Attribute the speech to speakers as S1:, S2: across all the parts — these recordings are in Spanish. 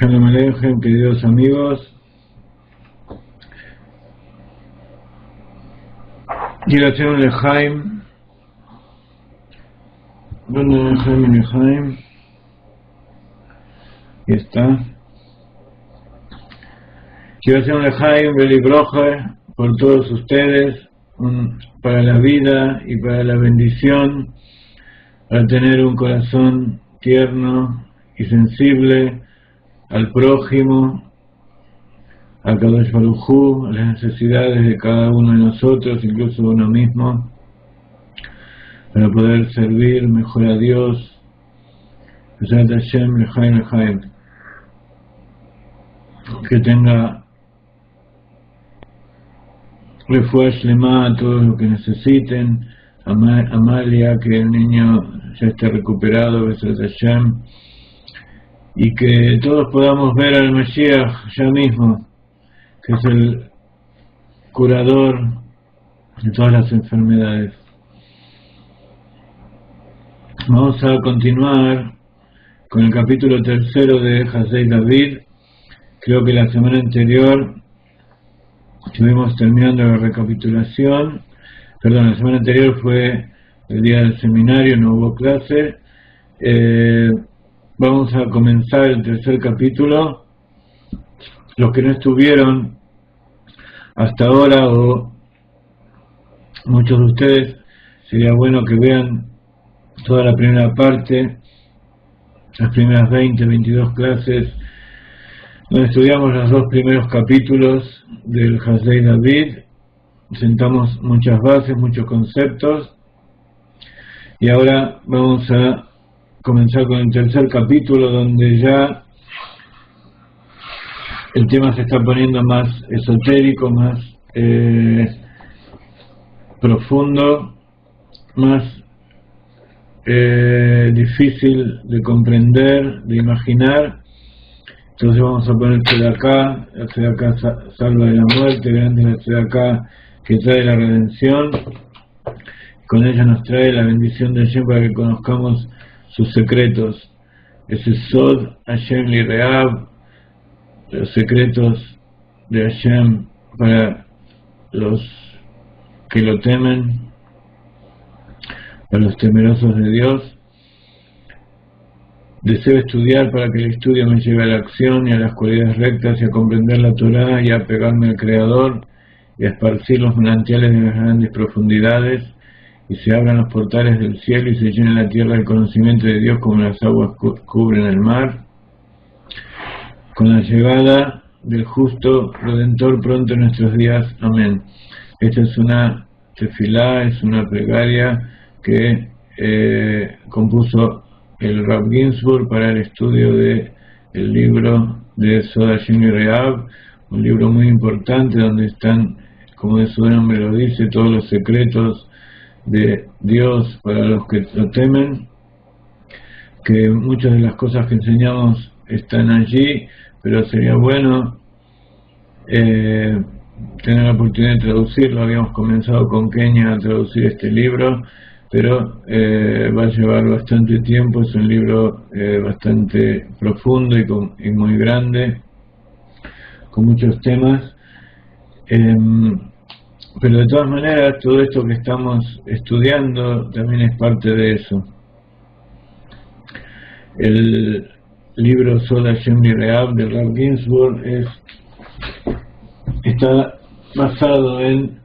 S1: Shalom Aleichem, queridos amigos. Quiero hacer un lejaim. ¿Dónde lejaim y lejaim? Ahí está. Quiero hacer un lejaim velibroje por todos ustedes, para la vida y para la bendición, para tener un corazón tierno y sensible al prójimo, a Kadosh Baruj Hu, a las necesidades de cada uno de nosotros, incluso de uno mismo, para poder servir mejor a Dios. Que tenga refuah shlema a todo lo que necesiten. Amalia, que el niño ya esté recuperado, Besat Hashem, y que todos podamos ver al Mashiach ya mismo, que es el curador de todas las enfermedades. Vamos a continuar con el capítulo 3 de Hasei David. Creo que la semana anterior estuvimos terminando la recapitulación. Perdón, la semana anterior fue el día del seminario, no hubo clase. Vamos a comenzar el tercer capítulo. Los que no estuvieron hasta ahora, o muchos de ustedes, sería bueno que vean toda la primera parte, las primeras 22 clases, donde estudiamos los dos primeros capítulos del Hasei David. Sentamos muchas bases, muchos conceptos, y ahora vamos a comenzar con el tercer capítulo, donde ya el tema se está poniendo más esotérico, más profundo, más difícil de comprender, de imaginar. Entonces vamos a poner Tzedaká. La Tzedaká salva de la muerte, grande la Tzedaká que trae la redención. Con ella nos trae la bendición de Hashem para que conozcamos sus secretos. Ese Sod Hashem Lireab, los secretos de Hashem para los que lo temen, para los temerosos de Dios. Deseo estudiar para que el estudio me lleve a la acción y a las cualidades rectas, y a comprender la Torá, y a apegarme al Creador, y a esparcir los manantiales de las grandes profundidades, y se abran los portales del cielo y se llene la tierra del conocimiento de Dios como las aguas cubren el mar. Con la llegada del justo Redentor pronto en nuestros días. Amén. Esta es una Tefilá es una plegaria que compuso el Rav Ginsburg para el estudio de el libro de Sod Hashem y Rehav, un libro muy importante donde están, como de su nombre lo dice, todos los secretos de Dios para los que lo temen, que muchas de las cosas que enseñamos están allí, pero sería bueno tener la oportunidad de traducirlo. Habíamos comenzado con Kenia a traducir este libro, pero va a llevar bastante tiempo. Es un libro bastante profundo y muy grande, con muchos temas, pero de todas maneras todo esto que estamos estudiando también es parte de eso. El libro Sod Hashem y Rehav de Rav Ginsburg está basado en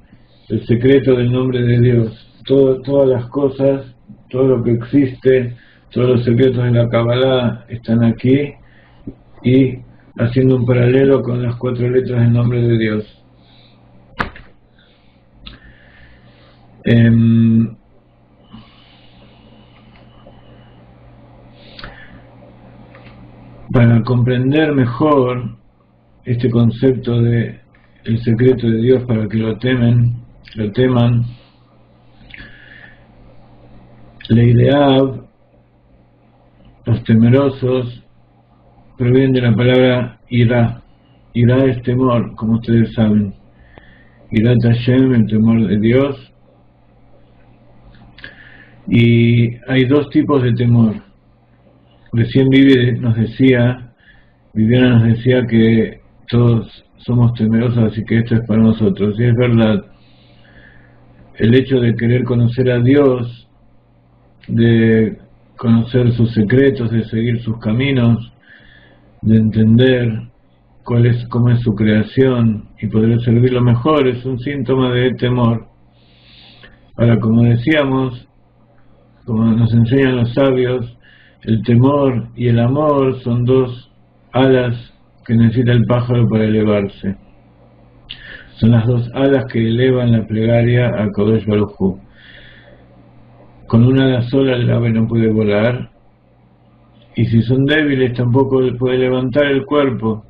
S1: el secreto del nombre de Dios. Todas las cosas, todo lo que existe, todos los secretos de la Kabbalah están aquí, y haciendo un paralelo con las 4 letras del nombre de Dios. Para comprender mejor este concepto de el secreto de Dios para que lo teman, Leideav, los temerosos, provienen de la palabra Irá. Irá es temor, como ustedes saben. Irat Hashem, el temor de Dios. Y hay 2 tipos de temor. Recién Viviana nos decía que todos somos temerosos, así que esto es para nosotros. Y es verdad, el hecho de querer conocer a Dios, de conocer sus secretos, de seguir sus caminos, de entender cómo es su creación y poder servirlo mejor, es un síntoma de temor. Ahora, como decíamos, como nos enseñan los sabios, el temor y el amor son 2 alas que necesita el pájaro para elevarse. Son las 2 alas que elevan la plegaria a Kadosh Baruj Hu. Con una ala sola el ave no puede volar, y si son débiles tampoco puede levantar el cuerpo.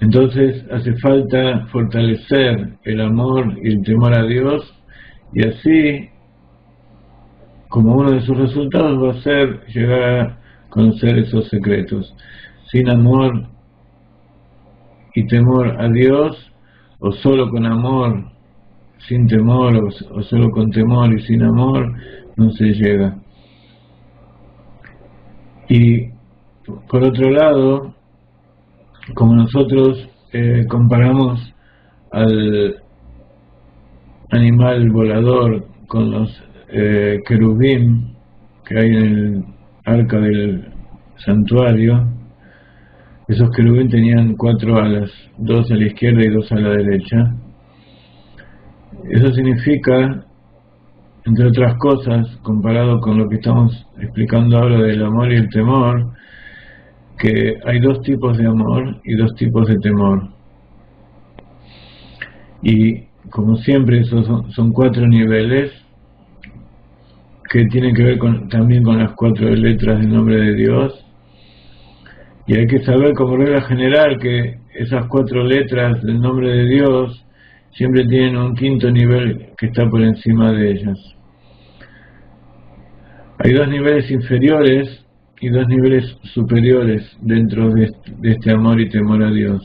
S1: Entonces hace falta fortalecer el amor y el temor a Dios, y así, como uno de sus resultados va a ser llegar a conocer esos secretos. Sin amor y temor a Dios, o solo con amor, sin temor, o solo con temor y sin amor, no se llega. Y por otro lado, como nosotros comparamos al animal volador con los querubín que hay en el arca del santuario, esos querubín tenían 4 alas, 2 a la izquierda y 2 a la derecha. Eso significa, entre otras cosas, comparado con lo que estamos explicando ahora del amor y el temor, que hay 2 tipos de amor y 2 tipos de temor. Y como siempre, esos son 4 niveles que tienen que ver también con las 4 letras del nombre de Dios. Y hay que saber como regla general que esas 4 letras del nombre de Dios siempre tienen un 5.º nivel que está por encima de ellas. Hay 2 niveles inferiores y 2 niveles superiores dentro de este amor y temor a Dios.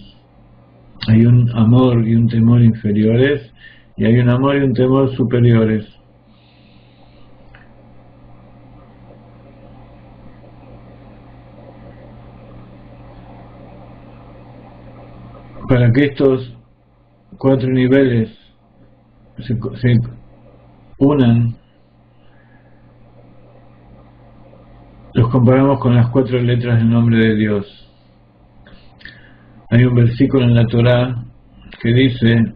S1: Hay un amor y un temor inferiores, y hay un amor y un temor superiores. Para que estos 4 niveles se unan, los comparamos con las 4 letras del nombre de Dios. Hay un versículo en la Torá que dice: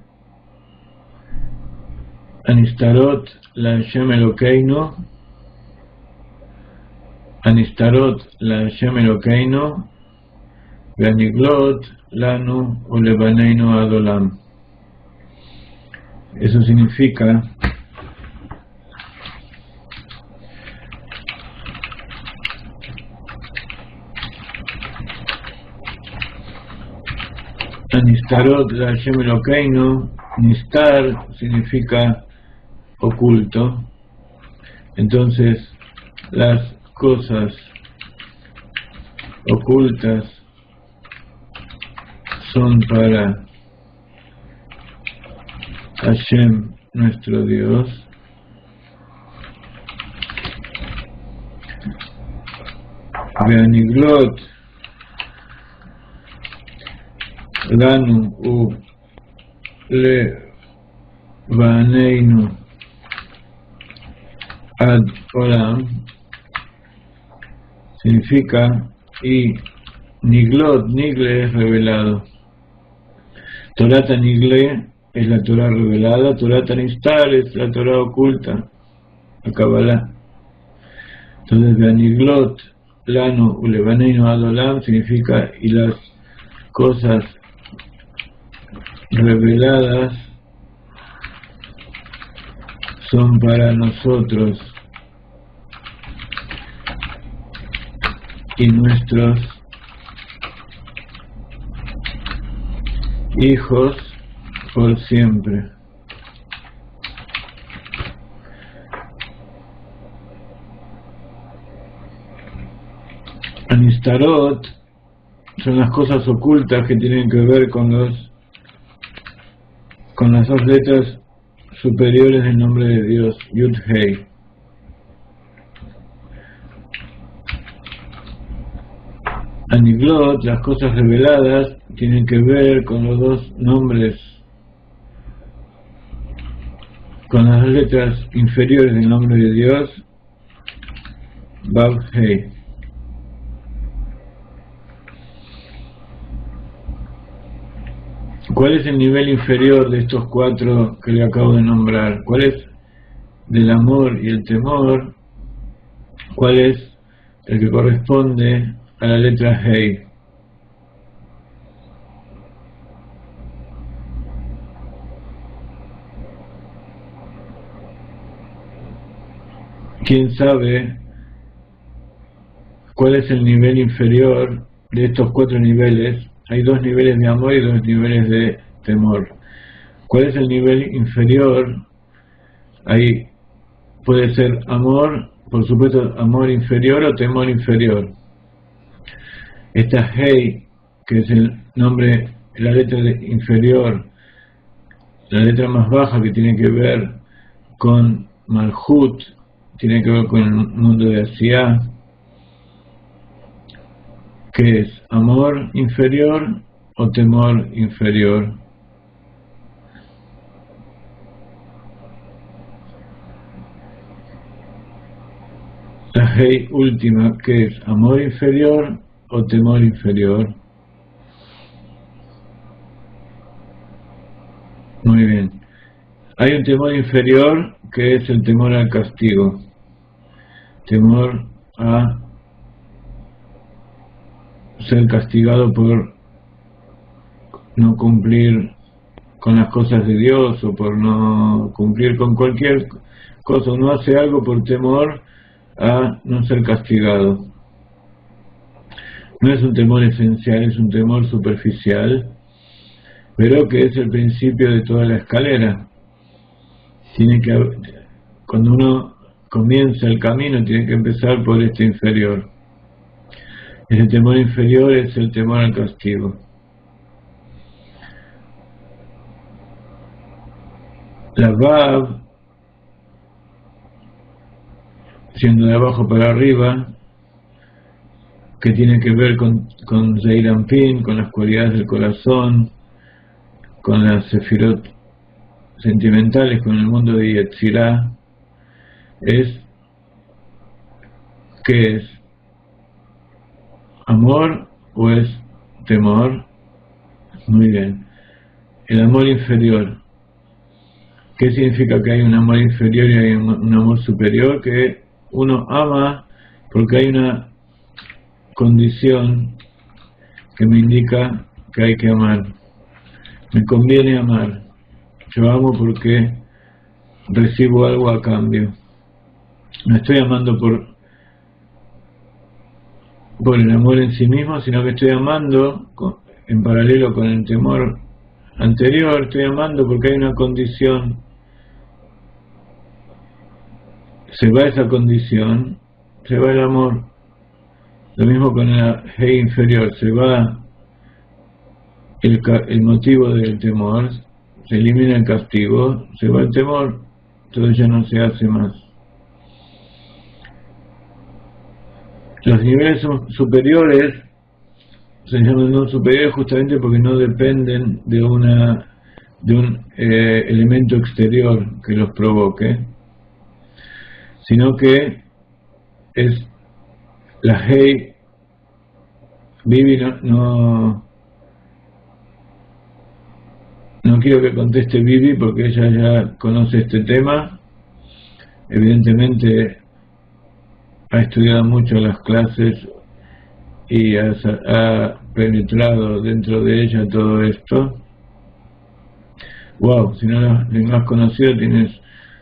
S1: Anistarot la Hashem Elokeinu, Anistarot la Hashem Elokeinu, Ve'aniglot lanu ulebaneinu adolam. Eso significa Anistarot la Hashem Elokeinu. Nistar significa oculto. Entonces las cosas ocultas son para Hashem, nuestro Dios. Ve'aniglot lanu u levaneinu ad olam significa, y niglot, nigle es revelado. Torata nigle es la Torah revelada, Torata nistar es la Torah oculta, la Kabbalah. Entonces ve'aniglot lanu u levaneinu ad olam significa, y las cosas reveladas son para nosotros y nuestros hijos por siempre. Anistarot son las cosas ocultas que tienen que ver con las dos letras superiores del nombre de Dios, Yud Hei. Aniglot, las cosas reveladas, tienen que ver con los dos nombres, con las dos letras inferiores del nombre de Dios, Vav Hei. ¿Cuál es el nivel inferior de estos cuatro que le acabo de nombrar? ¿Cuál es del amor y el temor? ¿Cuál es el que corresponde a la letra Hei? ¿Quién sabe cuál es el nivel inferior de estos cuatro niveles? Hay dos niveles de amor y dos niveles de temor. ¿Cuál es el nivel inferior? Ahí puede ser amor, por supuesto, amor inferior o temor inferior. Esta Hei, que es el nombre, la letra inferior, la letra más baja que tiene que ver con Malhut, tiene que ver con el mundo de Asiá, que es amor inferior o temor inferior. La Hei última, que es amor inferior o temor inferior. Muy bien. Hay un temor inferior que es el temor al castigo, temor a ser castigado por no cumplir con las cosas de Dios o por no cumplir con cualquier cosa. Uno hace algo por temor a no ser castigado. No es un temor esencial, es un temor superficial, pero que es el principio de toda la escalera. Cuando uno comienza el camino, tiene que empezar por este inferior. Ese temor inferior es el temor al castigo. La Vav, siendo de abajo para arriba, que tiene que ver con Zeir Anpin, con las cualidades del corazón, con las sefirot sentimentales, con el mundo de Yetzirah, ¿qué es? ¿Amor o es temor? Muy bien. El amor inferior. ¿Qué significa que hay un amor inferior y hay un amor superior? Que uno ama porque hay una condición que me indica que hay que amar. Me conviene amar. yo amo porque recibo algo a cambio. No estoy amando por el amor en sí mismo, sino que estoy amando en paralelo con el temor anterior. Estoy amando porque hay una condición, se va esa condición, se va el amor. Lo mismo con la Hei inferior, se va el motivo del temor, se elimina el castigo, se va el temor, entonces ya no se hace más. Los niveles superiores se llaman no superiores justamente porque no dependen de un elemento exterior que los provoque, sino que es la Hei. Vivi no quiero que conteste Vivi porque ella ya conoce este tema. Evidentemente ha estudiado mucho las clases y ha penetrado dentro de ella todo esto. Wow, si no lo has conocido tienes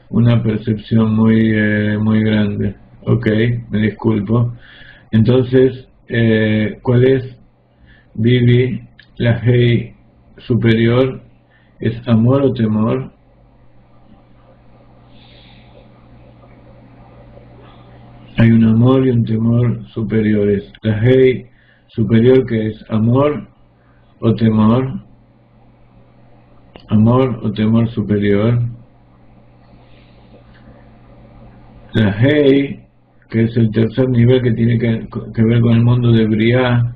S1: una percepción muy grande. Ok, me disculpo. Entonces, ¿cuál es, Vivi, la Hei superior? ¿Es amor o temor? Hay un amor y un temor superiores. La Hei superior, que es amor o temor. Amor o temor superior. La Hei, que es el tercer nivel, que tiene que ver con el mundo de Briá,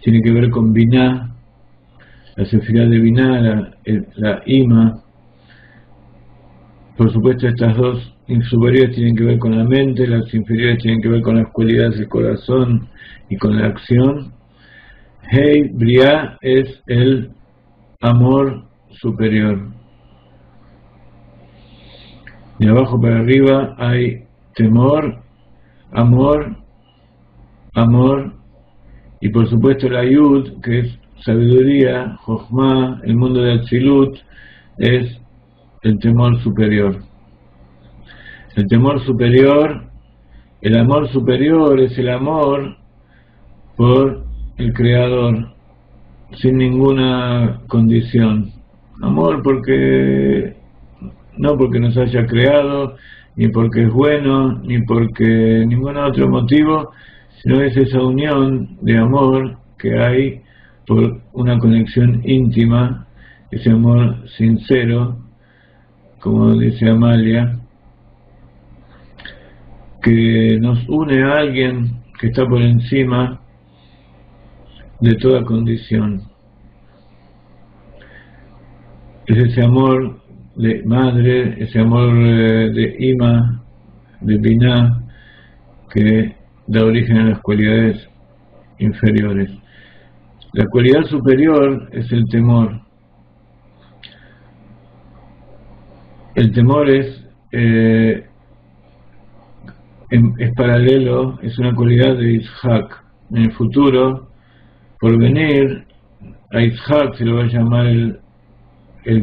S1: tiene que ver con Binah, la Sefirá de Binah, la Ima. Por supuesto, estas dos superiores tienen que ver con la mente, las inferiores tienen que ver con las cualidades del corazón y con la acción. Hei Briá es el amor superior. De abajo para arriba hay temor, amor, y por supuesto la Yud, que es sabiduría, Jochma, el mundo de Atzilut, es el temor superior. El temor superior, el amor superior es el amor por el Creador, sin ninguna condición. Amor no porque nos haya creado, ni porque es bueno, ni porque ningún otro motivo, sino es esa unión de amor que hay por una conexión íntima, ese amor sincero, como dice Amalia, que nos une a alguien que está por encima de toda condición. Es ese amor de madre, ese amor de Ima, de Binah, que da origen a las cualidades inferiores. La cualidad superior es el temor. El temor es paralelo, es una cualidad de Isaac. En el futuro, por venir, a Isaac se lo va a llamar el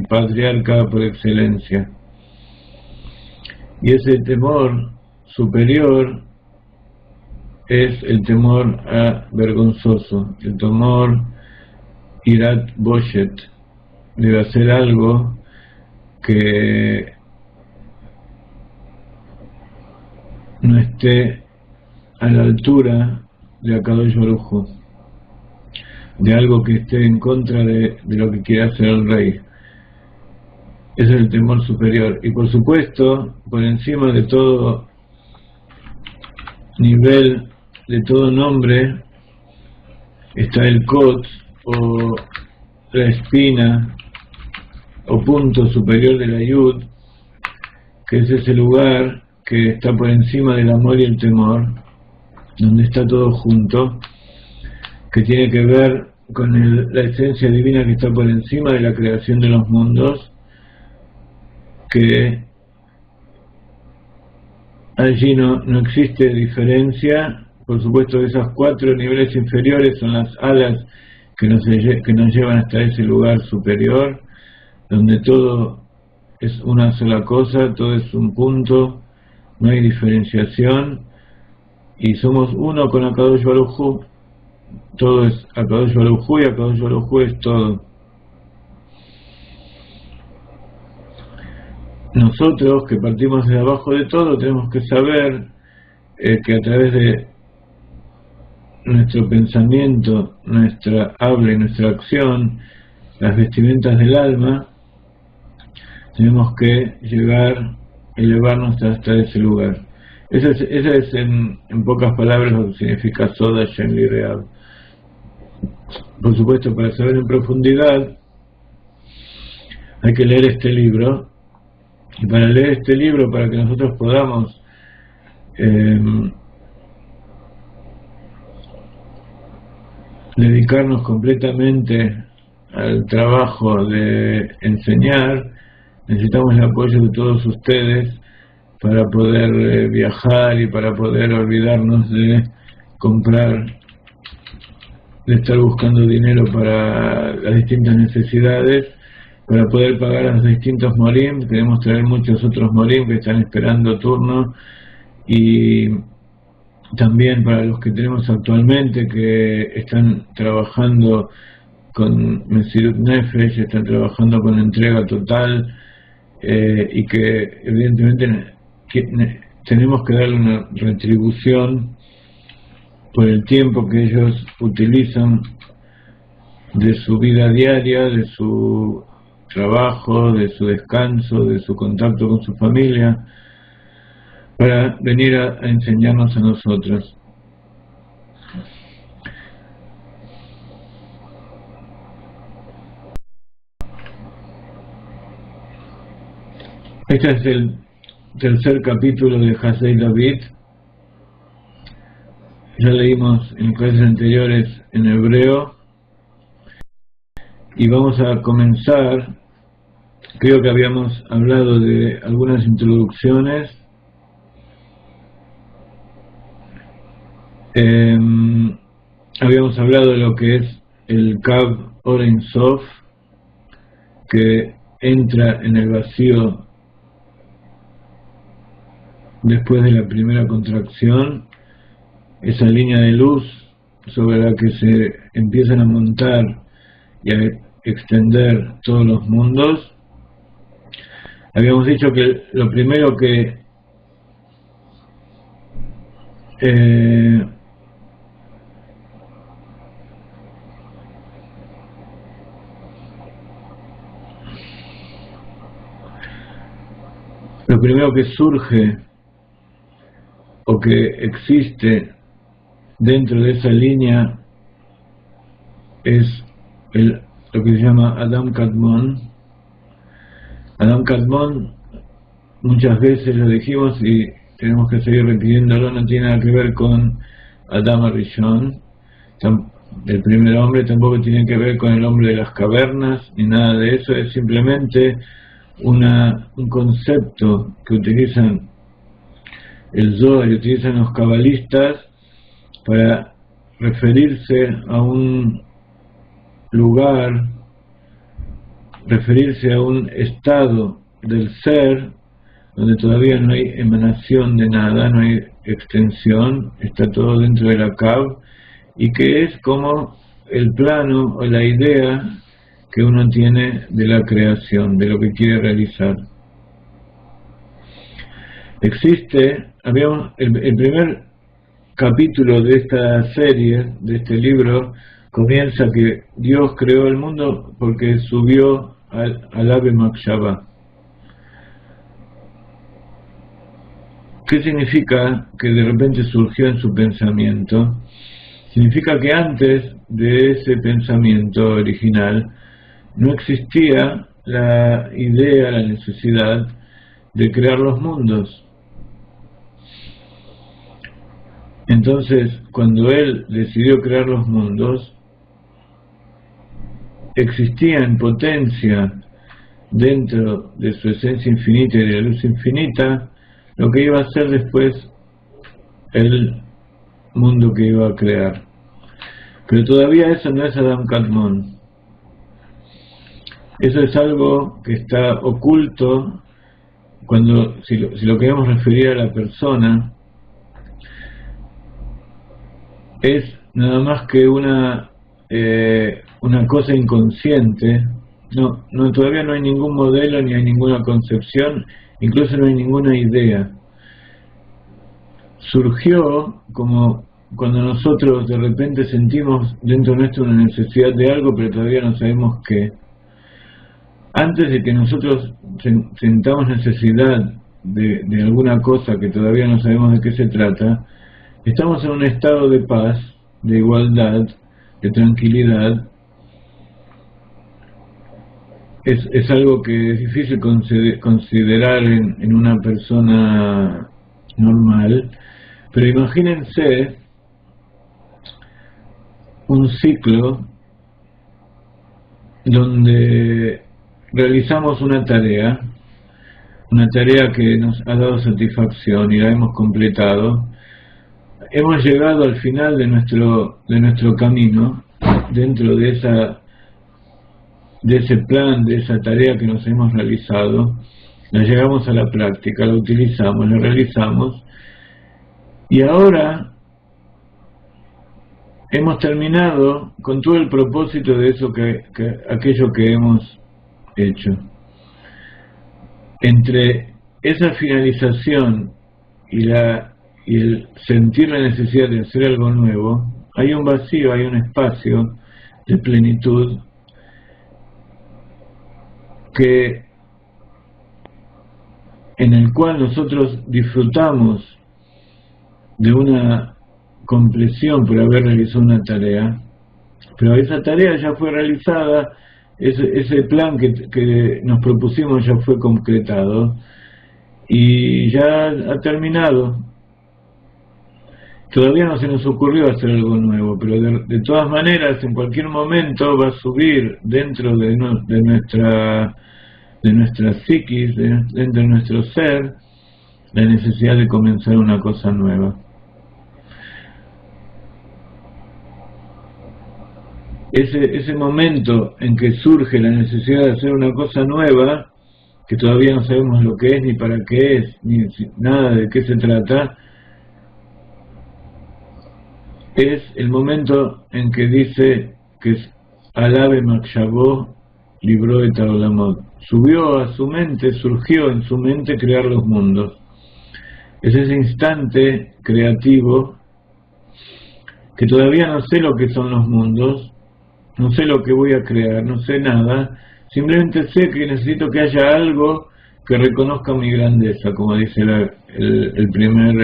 S1: patriarca por excelencia. Y ese temor superior es el temor vergonzoso, el temor Irat Boshet, de hacer algo que no esté a la altura de Akadosh Baruj Hu, de algo que esté en contra de lo que quiere hacer el rey. Ese es el temor superior. Y por supuesto, por encima de todo nivel, de todo nombre, está el Kot, o la espina, o punto superior de la Yud, que es ese lugar que está por encima del amor y el temor, donde está todo junto, que tiene que ver con la esencia divina que está por encima de la creación de los mundos, que allí no existe diferencia. Por supuesto, esos 4 niveles inferiores son las alas que nos llevan hasta ese lugar superior, donde todo es una sola cosa, todo es un punto, no hay diferenciación, y somos uno con Akadosh Baruj Hu. Todo es Akadosh Baruj Hu y Akadosh Baruj Hu es todo. Nosotros que partimos de abajo de todo tenemos que saber que a través de nuestro pensamiento, nuestra habla y nuestra acción, las vestimentas del alma, tenemos que elevarnos hasta ese lugar. Ese es en pocas palabras lo que significa Soda Shem Lireab. Por supuesto, para saber en profundidad hay que leer este libro, y para leer este libro, para que nosotros podamos dedicarnos completamente al trabajo de enseñar, necesitamos el apoyo de todos ustedes para poder viajar y para poder olvidarnos de comprar, de estar buscando dinero para las distintas necesidades, para poder pagar a los distintos morim. Queremos traer muchos otros morim que están esperando turno, y también para los que tenemos actualmente que están trabajando con Mesirut Nefesh, están trabajando con entrega total, y que evidentemente tenemos que darle una retribución por el tiempo que ellos utilizan de su vida diaria, de su trabajo, de su descanso, de su contacto con su familia, para venir a enseñarnos a nosotros. Este es el tercer capítulo de Hasei David. Ya leímos en clases anteriores en hebreo, y vamos a comenzar. Creo que habíamos hablado de algunas introducciones. Habíamos hablado de lo que es el Kav Oren Sof, que entra en el vacío después de la primera contracción, esa línea de luz sobre la que se empiezan a montar y a extender todos los mundos. Habíamos dicho que lo primero que surge o que existe dentro de esa línea es lo que se llama Adam Kadmon. Adam Kadmon, muchas veces lo dijimos y tenemos que seguir repitiéndolo, no tiene nada que ver con Adam Arishon, el primer hombre, tampoco tiene que ver con el hombre de las cavernas, ni nada de eso. Es simplemente un concepto que utilizan el Zohar y utilizan los cabalistas para referirse a un lugar, referirse a un estado del ser donde todavía no hay emanación de nada, no hay extensión, está todo dentro de la Kav, y que es como el plano o la idea que uno tiene de la creación, de lo que quiere realizar. Existe, el primer capítulo de esta serie, de este libro, comienza que Dios creó el mundo porque subió al Ave Makshava. ¿Qué significa que de repente surgió en su pensamiento? Significa que antes de ese pensamiento original no existía la idea, la necesidad de crear los mundos. Entonces, cuando él decidió crear los mundos, existía en potencia dentro de su esencia infinita y de la luz infinita lo que iba a ser después el mundo que iba a crear. Pero todavía eso no es Adam Kadmon. Eso es algo que está oculto cuando, si lo queremos referir a la persona, es nada más que una cosa inconsciente. Todavía no hay ningún modelo ni hay ninguna concepción, incluso no hay ninguna idea. Surgió como cuando nosotros de repente sentimos dentro nuestro una necesidad de algo, pero todavía no sabemos qué. Antes de que nosotros sintamos necesidad de alguna cosa que todavía no sabemos de qué se trata, estamos en un estado de paz, de igualdad, de tranquilidad. Es algo que es difícil considerar en una persona normal, pero imagínense un ciclo donde realizamos una tarea que nos ha dado satisfacción y la hemos completado. Hemos llegado al final de nuestro camino dentro de ese plan, de esa tarea que nos hemos realizado. La llegamos a la práctica, la utilizamos, la realizamos, y ahora hemos terminado con todo el propósito de eso aquello que hemos hecho. Entre esa finalización y el sentir la necesidad de hacer algo nuevo, hay un vacío, hay un espacio de plenitud en el cual nosotros disfrutamos de una compleción por haber realizado una tarea, pero esa tarea ya fue realizada, ese plan que nos propusimos ya fue concretado y ya ha terminado. Todavía no se nos ocurrió hacer algo nuevo, pero de todas maneras en cualquier momento va a subir dentro de nuestra psiquis, dentro de nuestro ser, la necesidad de comenzar una cosa nueva. Ese momento en que surge la necesidad de hacer una cosa nueva, que todavía no sabemos lo que es, ni para qué es, ni nada de qué se trata, es el momento en que dice que es Alabe Makshavó libró et Olamot. Subió a su mente, surgió en su mente crear los mundos. Es ese instante creativo que todavía no sé lo que son los mundos, no sé lo que voy a crear, no sé nada, simplemente sé que necesito que haya algo que reconozca mi grandeza, como dice el primer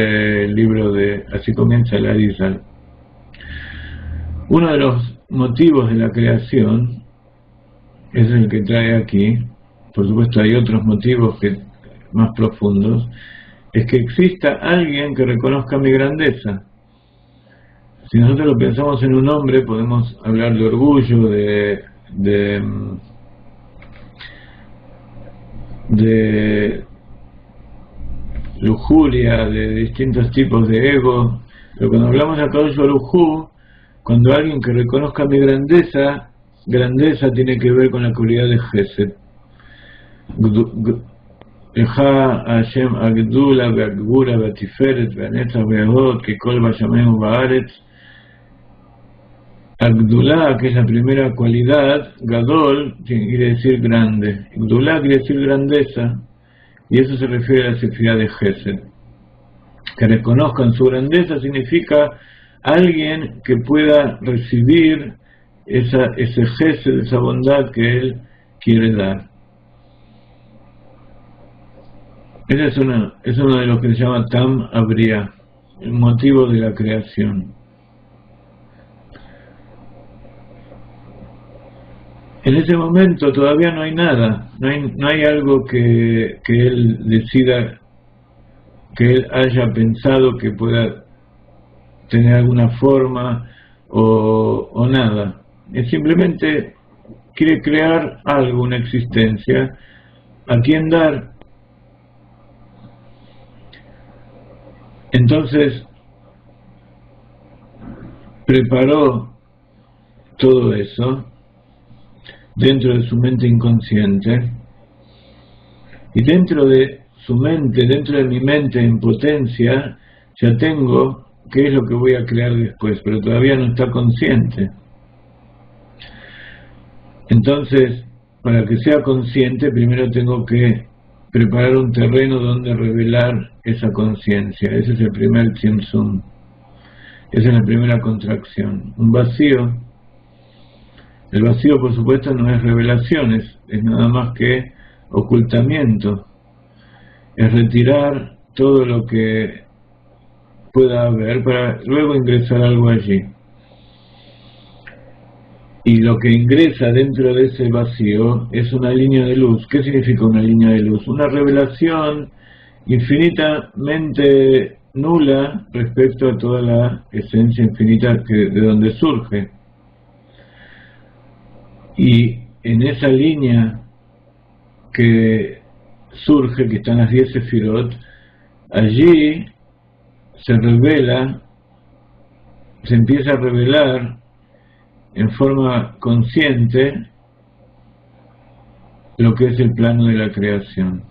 S1: libro Así comienza el Arizal. Uno de los motivos de la creación es el que trae aquí, por supuesto hay otros motivos más profundos, es que exista alguien que reconozca mi grandeza. Si nosotros lo pensamos en un hombre, podemos hablar de orgullo, de lujuria, de distintos tipos de ego, pero cuando hablamos de Akadosh Baruj Hu, cuando alguien que reconozca mi grandeza tiene que ver con la cualidad de Gesed. Eja Hashem Agdula Be'agvura Be'tiferet Be'anetzach Be'ahod Kekol Bashameu Ba'aretz. Agdulá, que es la primera cualidad, Gadol quiere decir grande, Agdulá quiere decir grandeza, y eso se refiere a la sefirá de Gesed. Que reconozcan su grandeza significa alguien que pueda recibir ese Gesed, esa bondad que él quiere dar. Ese es uno de los que se llama Tam Abria, el motivo de la creación. En ese momento todavía no hay nada, no hay algo que él decida, que él haya pensado que pueda tener alguna forma o nada. Él simplemente quiere crear algo, una existencia, a quien dar. Entonces preparó todo eso dentro de su mente inconsciente, y dentro de su mente, dentro de mi mente en potencia, ya tengo qué es lo que voy a crear después, pero todavía no está consciente. Entonces, para que sea consciente, primero tengo que preparar un terreno donde revelar esa conciencia. Ese es el primer Tzimtzum. Esa es la primera contracción. Un vacío. El vacío, por supuesto, no es revelación, es nada más que ocultamiento. Es retirar todo lo que pueda haber para luego ingresar algo allí. Y lo que ingresa dentro de ese vacío es una línea de luz. ¿Qué significa una línea de luz? Una revelación infinitamente nula respecto a toda la esencia infinita de donde surge. Y en esa línea que surge, que están las 10 sefirot, allí se revela, se empieza a revelar en forma consciente lo que es el plano de la creación.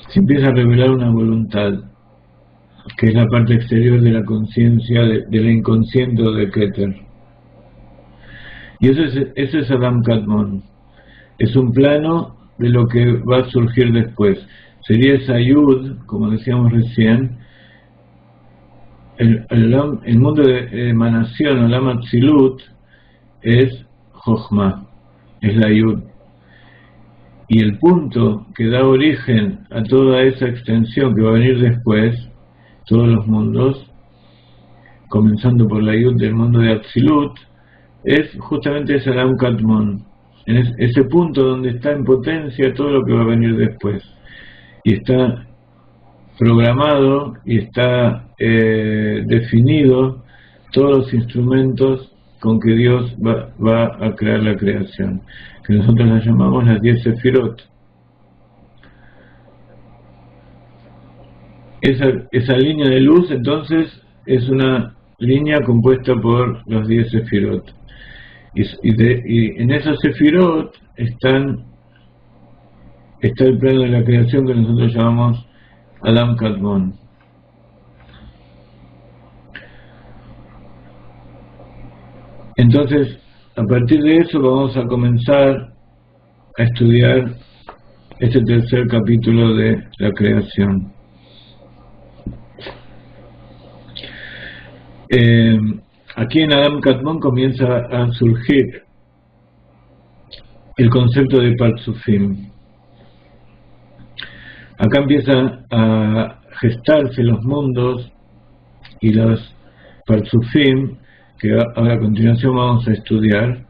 S1: Se empieza a revelar una voluntad, que es la parte exterior de la conciencia, de la inconsciente de Keter. Y eso es Adam Kadmon. Es un plano de lo que va a surgir después. Sería esa Yud, como decíamos recién. El mundo de emanación, Olam Atzilut, es Jochma, es la Yud. Y el punto que da origen a toda esa extensión que va a venir después, todos los mundos, comenzando por la Yud del mundo de Atzilut, es justamente ese Adam Kadmon, en ese punto donde está en potencia todo lo que va a venir después. Y está programado y está definido todos los instrumentos con que Dios va a crear la creación, que nosotros las llamamos las 10 sefirot. Esa línea de luz entonces es una línea compuesta por los 10 sefirot, y en esos sefirot está el plano de la creación que nosotros llamamos Adam Kadmon. Entonces, a partir de eso vamos a comenzar a estudiar este tercer capítulo de la creación. Aquí en Adam Kadmon comienza a surgir el concepto de Partzufim. Acá empiezan a gestarse los mundos y los Partzufim, que ahora a continuación vamos a estudiar.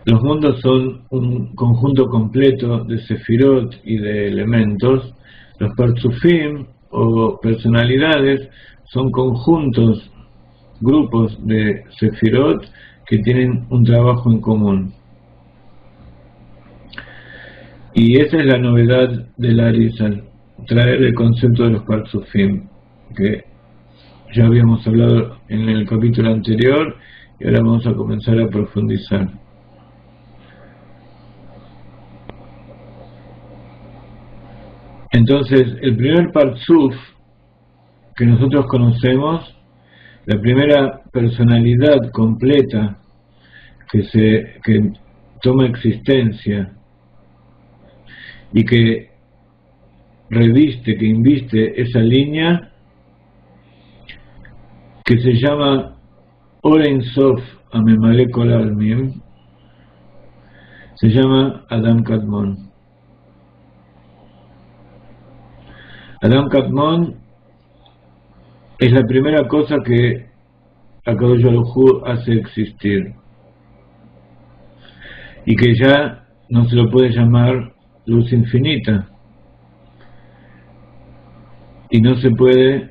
S1: Los mundos son un conjunto completo de sefirot y de elementos. Los Partzufim, o personalidades, son conjuntos, grupos de sefirot que tienen un trabajo en común. Y esa es la novedad del Arizal, traer el concepto de los Partzufim, que ya habíamos hablado en el capítulo anterior, y ahora vamos a comenzar a profundizar. Entonces, el primer Partzuf que nosotros conocemos, la primera personalidad completa que toma existencia y que reviste, que inviste esa línea, que se llama Or Ein Sof Amemale Kol Almim, se llama Adam Kadmon. Adam Kadmon es la primera cosa que Akadosh Baruj Hu hace existir, y que ya no se lo puede llamar luz infinita, y no se puede,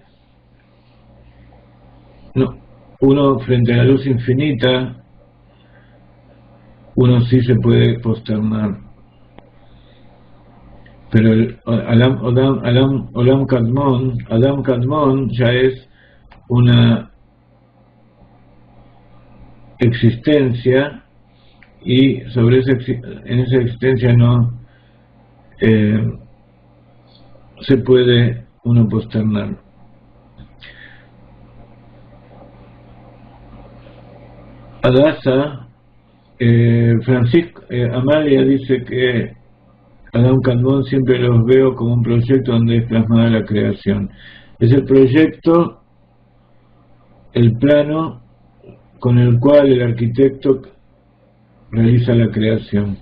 S1: uno frente a la luz infinita, uno sí se puede posternar, pero el Olam Kadmon, Adam Kadmon ya es existencia, y sobre en esa existencia no se puede uno posternar. Adasa, Francisco Amalia dice que Adam Kadmon siempre los veo como un proyecto donde es plasmada la creación. Es el proyecto, el plano con el cual el arquitecto realiza la creación.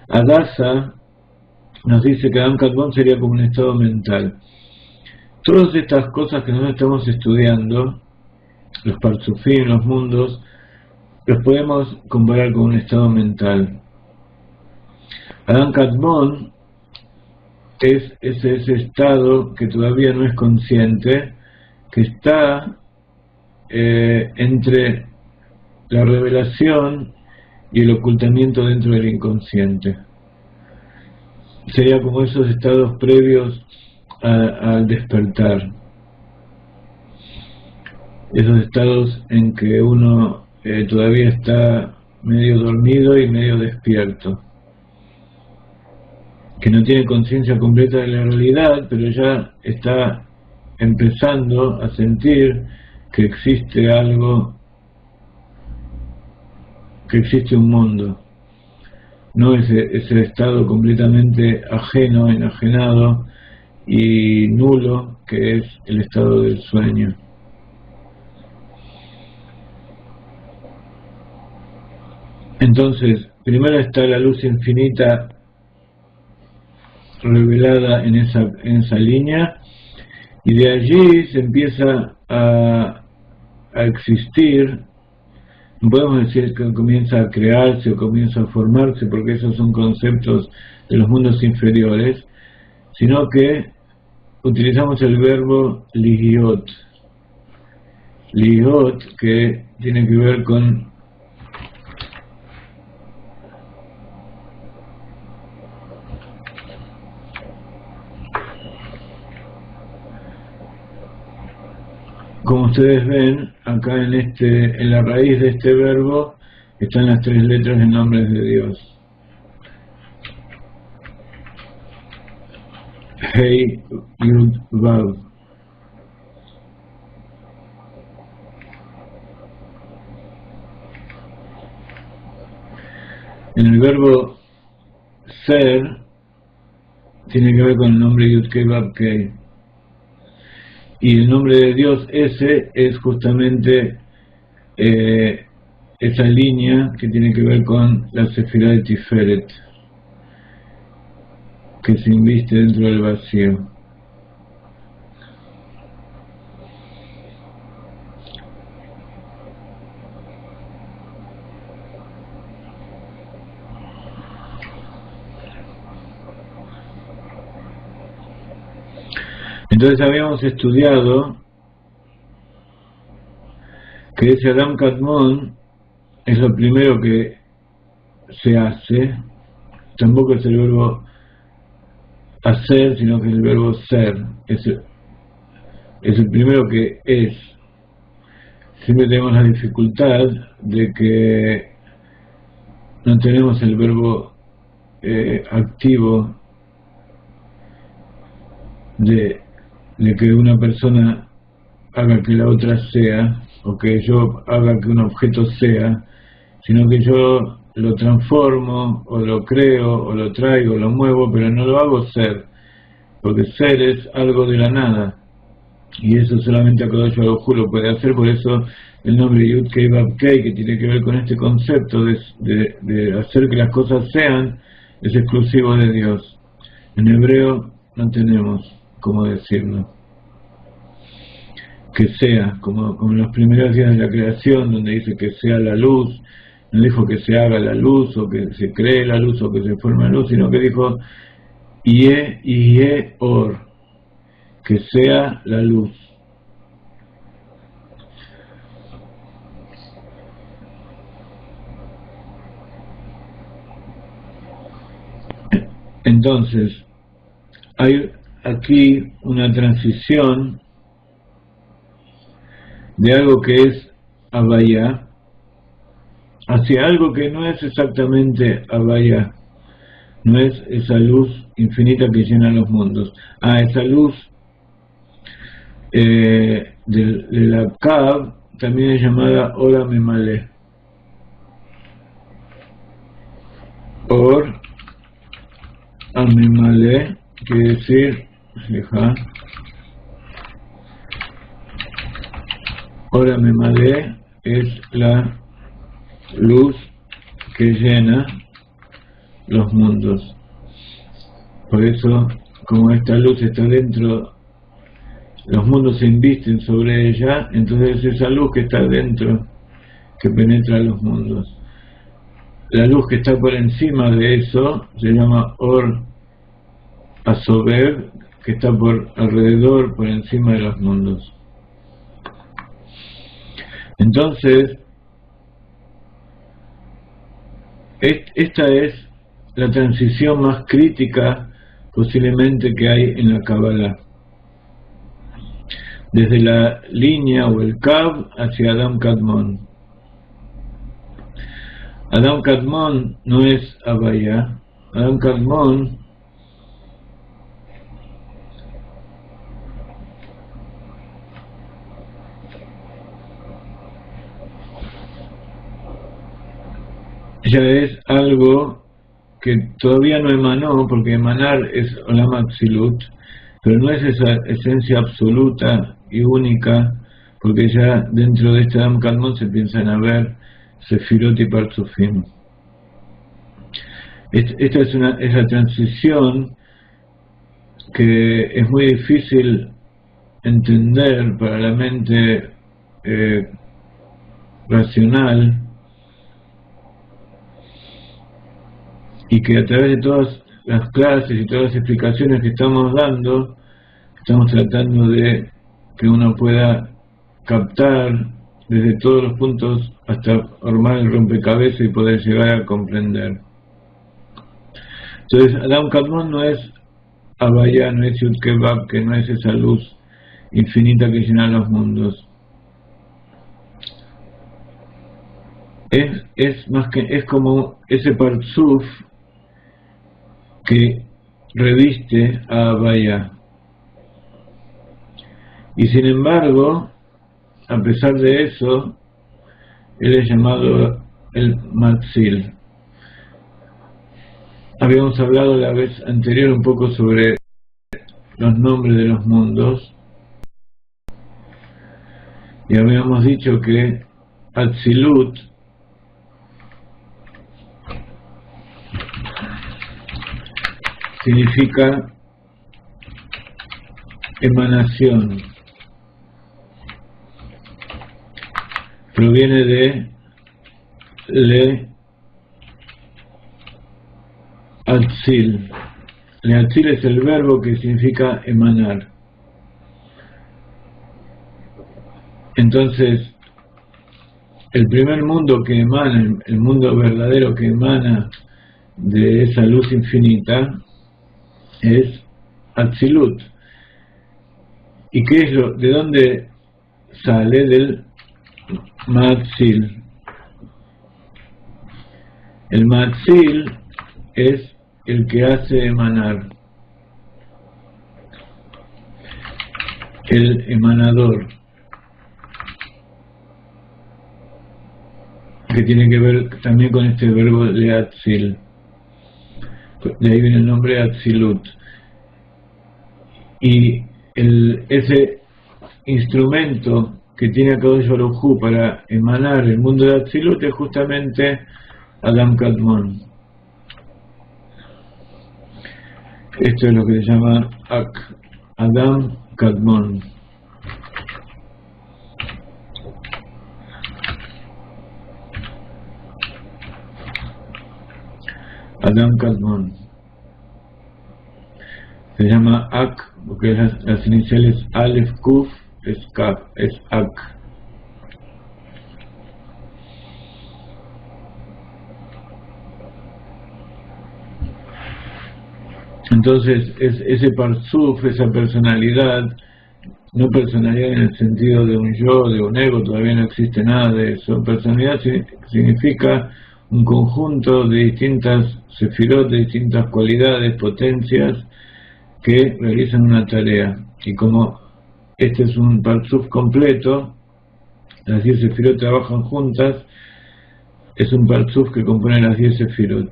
S1: Adasa nos dice que Adam Kadmon sería como un estado mental. Todas estas cosas que nosotros estamos estudiando, los parsufim, los mundos, los podemos comparar con un estado mental. Adam Kadmon es ese estado que todavía no es consciente, que está entre la revelación y el ocultamiento dentro del inconsciente. Sería como esos estados previos al despertar, esos estados en que uno todavía está medio dormido y medio despierto, que no tiene conciencia completa de la realidad, pero ya está empezando a sentir que existe algo, que existe un mundo. No ese estado completamente ajeno, enajenado y nulo que es el estado del sueño. Entonces, primero está la luz infinita revelada en esa línea, y de allí se empieza a existir. No podemos decir que comienza a crearse o comienza a formarse, porque esos son conceptos de los mundos inferiores, sino que utilizamos el verbo lihiot, que tiene que ver con como ustedes ven, acá en la raíz de este verbo están las 3 letras de nombres de Dios. Hei, Yud, Vav. En el verbo ser tiene que ver con el nombre Yud Kei Vav Kei. Y el nombre de Dios ese es justamente esa línea que tiene que ver con la Sefirá de Tiferet, que se inviste dentro del vacío. Entonces habíamos estudiado que ese Adam Kadmon es lo primero que se hace, tampoco es el verbo hacer, sino que es el verbo ser, es el primero que es. Siempre tenemos la dificultad de que no tenemos el verbo activo de que una persona haga que la otra sea, o que yo haga que un objeto sea, sino que yo lo transformo, o lo creo, o lo traigo, o lo muevo, pero no lo hago ser, porque ser es algo de la nada, y eso solamente Akadosh Baruj Hu lo puede hacer. Por eso el nombre Yud Kei Vav Kei, que tiene que ver con este concepto de hacer que las cosas sean, es exclusivo de Dios. En hebreo no tenemos cómo decirlo. Que sea, como en los primeros días de la creación, donde dice que sea la luz, no dijo que se haga la luz, o que se cree la luz, o que se forme la luz, sino que dijo Yeh Or, que sea la luz. Entonces, hay aquí una transición de algo que es Havaya, hacia algo que no es exactamente Havaya, no es esa luz infinita que llena los mundos. Esa luz de la Kav también es llamada Ora Memale. Or Amemale quiere decir, Ora Memale es la luz que llena los mundos. Por eso, como esta luz está dentro, los mundos se invisten sobre ella, entonces esa luz que está dentro, que penetra los mundos. La luz que está por encima de eso se llama Or Asober, que está por alrededor, por encima de los mundos. Entonces, esta es la transición más crítica posiblemente que hay en la Kabbalah. Desde la línea o el Kav hacia Adam Kadmon. Adam Kadmon no es Havaya. Adam Kadmon ya es algo que todavía no emanó, porque emanar es Olam Atzilut, pero no es esa esencia absoluta y única, porque ya dentro de este Adam Kadmon se piensan a ver Sefirot y Partzufim. Esta es la transición que es muy difícil entender para la mente racional, y que a través de todas las clases y todas las explicaciones que estamos dando, estamos tratando de que uno pueda captar desde todos los puntos hasta armar el rompecabezas y poder llegar a comprender. Entonces, Adam Kadmon no es Havaya, no es Yud Kevab, que no es esa luz infinita que llena los mundos. Es más que, es como ese Partzuf que reviste a Havaya. Y sin embargo, a pesar de eso, él es llamado el Matzil. Habíamos hablado la vez anterior un poco sobre los nombres de los mundos, y habíamos dicho que Atzilut significa emanación, proviene de Le Atzil. Le Atzil es el verbo que significa emanar. Entonces, el primer mundo que emana, el mundo verdadero que emana de esa luz infinita, es Atzilut. ¿Y qué es de dónde sale? Del Matzil. El Matzil es el que hace emanar, el emanador, que tiene que ver también con este verbo de Atzil. De ahí viene el nombre Atzilut. Y ese instrumento que tiene Akadosh Baruj Hu para emanar el mundo de Atzilut es justamente Adam Kadmon. Esto es lo que se llama Adam Kadmon. Adam Kadmon. Se llama Ak, porque las iniciales Aleph Kuf es Kaf, es Ak. Entonces, ese Parsuf, esa personalidad, no personalidad en el sentido de un yo, de un ego, todavía no existe nada de eso. Personalidad significa un conjunto de distintas sefirot, de distintas cualidades, potencias, que realizan una tarea. Y como este es un parzuf completo, las 10 sefirot trabajan juntas, es un parzuf que compone las 10 sefirot.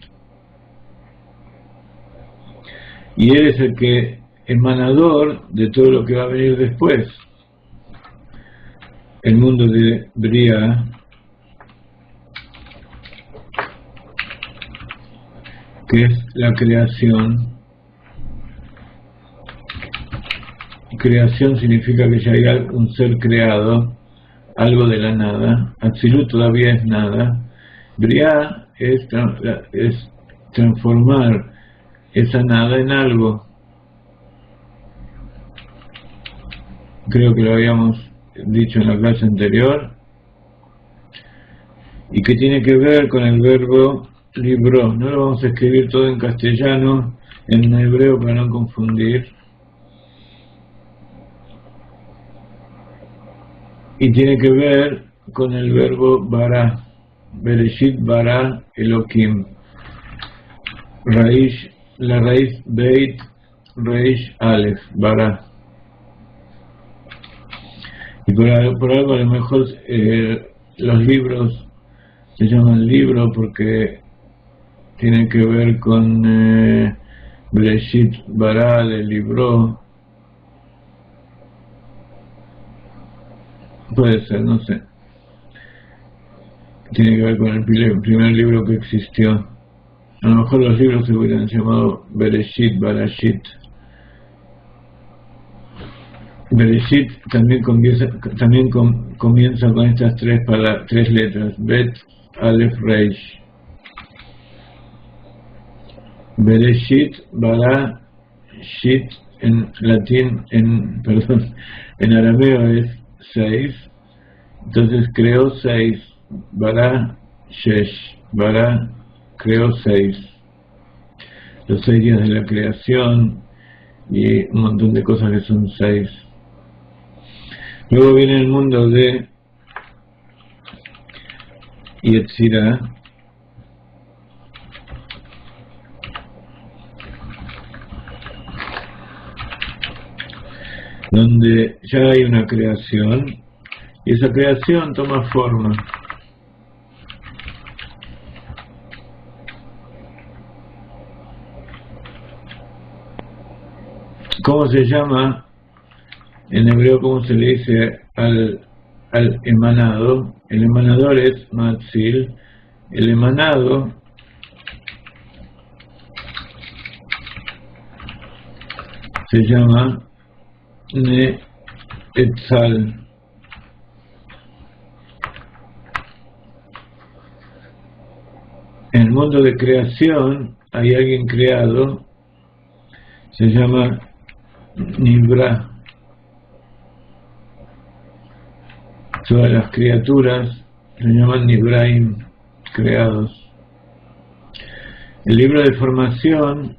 S1: Y él es el que emanador de todo lo que va a venir después. El mundo de Bria, que es la creación. Creación significa que ya hay un ser creado, algo de la nada. Atzilut todavía es nada. Bria es transformar esa nada en algo. Creo que lo habíamos dicho en la clase anterior. Y que tiene que ver con el verbo libró. No lo vamos a escribir todo en castellano, en hebreo para no confundir. Y tiene que ver con el verbo bara. Bereshit bara Elohim. La raíz Beit Reish Aleph, bara. Y por algo a lo mejor los libros se llaman libro porque tienen que ver con Bereshit bara, del libro. Puede ser, no sé. Tiene que ver con el primer libro que existió. A lo mejor los libros se hubieran llamado Bereshit, Barashit. Bereshit también comienza con estas tres letras, Bet, Aleph, Reish. Bereshit, Bara, Shit, en latín, en arameo es 6, entonces creó 6, Bara, Shesh, Bara, creó 6, los 6 días de la creación y un montón de cosas que son 6. Luego viene el mundo de Yetzirah, donde ya hay una creación y esa creación toma forma. ¿Cómo se llama? En hebreo, ¿cómo se le dice al emanado? El emanador es Matzil. El emanado se llama Ne'etzal. En el mundo de creación hay alguien creado, se llama Nibra. Todas las criaturas se llaman Nibraim, creados. El libro de formación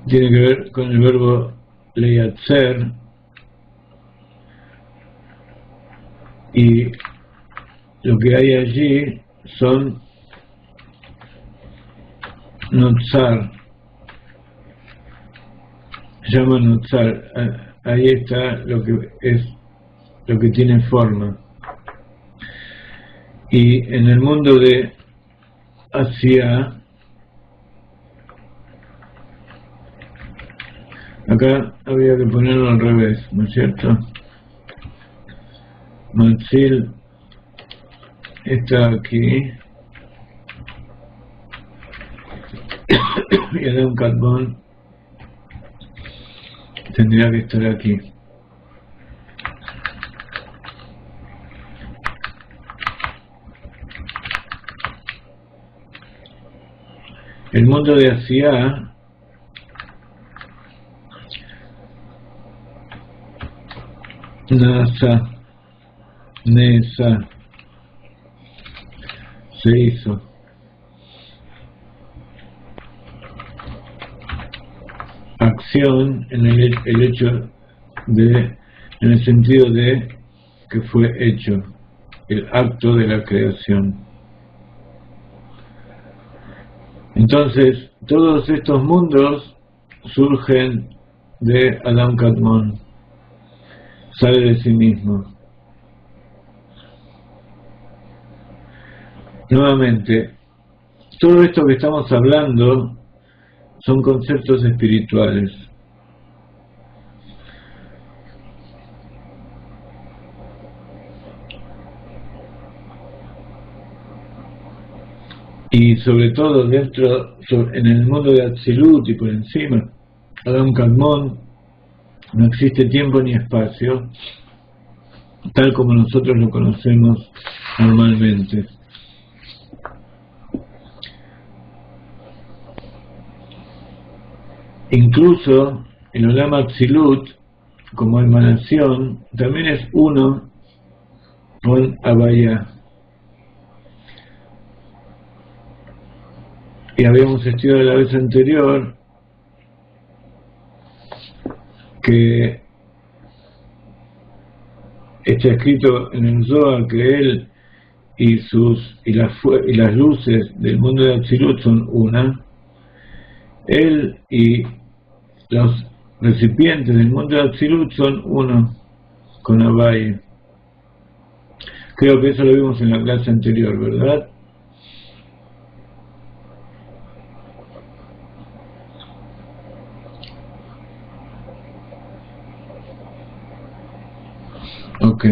S1: tiene que ver con el verbo leyatzer, y lo que hay allí son notzar, se llama notzar. Ahí está lo que tiene forma. Y en el mundo de Asia, acá había que ponerlo al revés, ¿no es cierto? Matzil está aquí y Adam Kadmon tendría que estar aquí. El mundo de Asia Nesa se hizo. acción en el hecho de, en el sentido de que fue hecho, el acto de la creación. Entonces, todos estos mundos surgen de Adam Kadmon, sale de sí mismo. Nuevamente, todo esto que estamos hablando son conceptos espirituales. Y sobre todo en el mundo de Atzilut y por encima, Adam Kadmon, no existe tiempo ni espacio, tal como nosotros lo conocemos normalmente. Incluso el Olam Atzilut, como emanación, también es uno con Havaya. Y habíamos estudiado la vez anterior que está escrito en el Zohar que él y las luces del mundo de Atzilut son una. Él y los recipientes del mundo de Atzilut son uno con Havaya. Creo que eso lo vimos en la clase anterior, ¿verdad? Ok.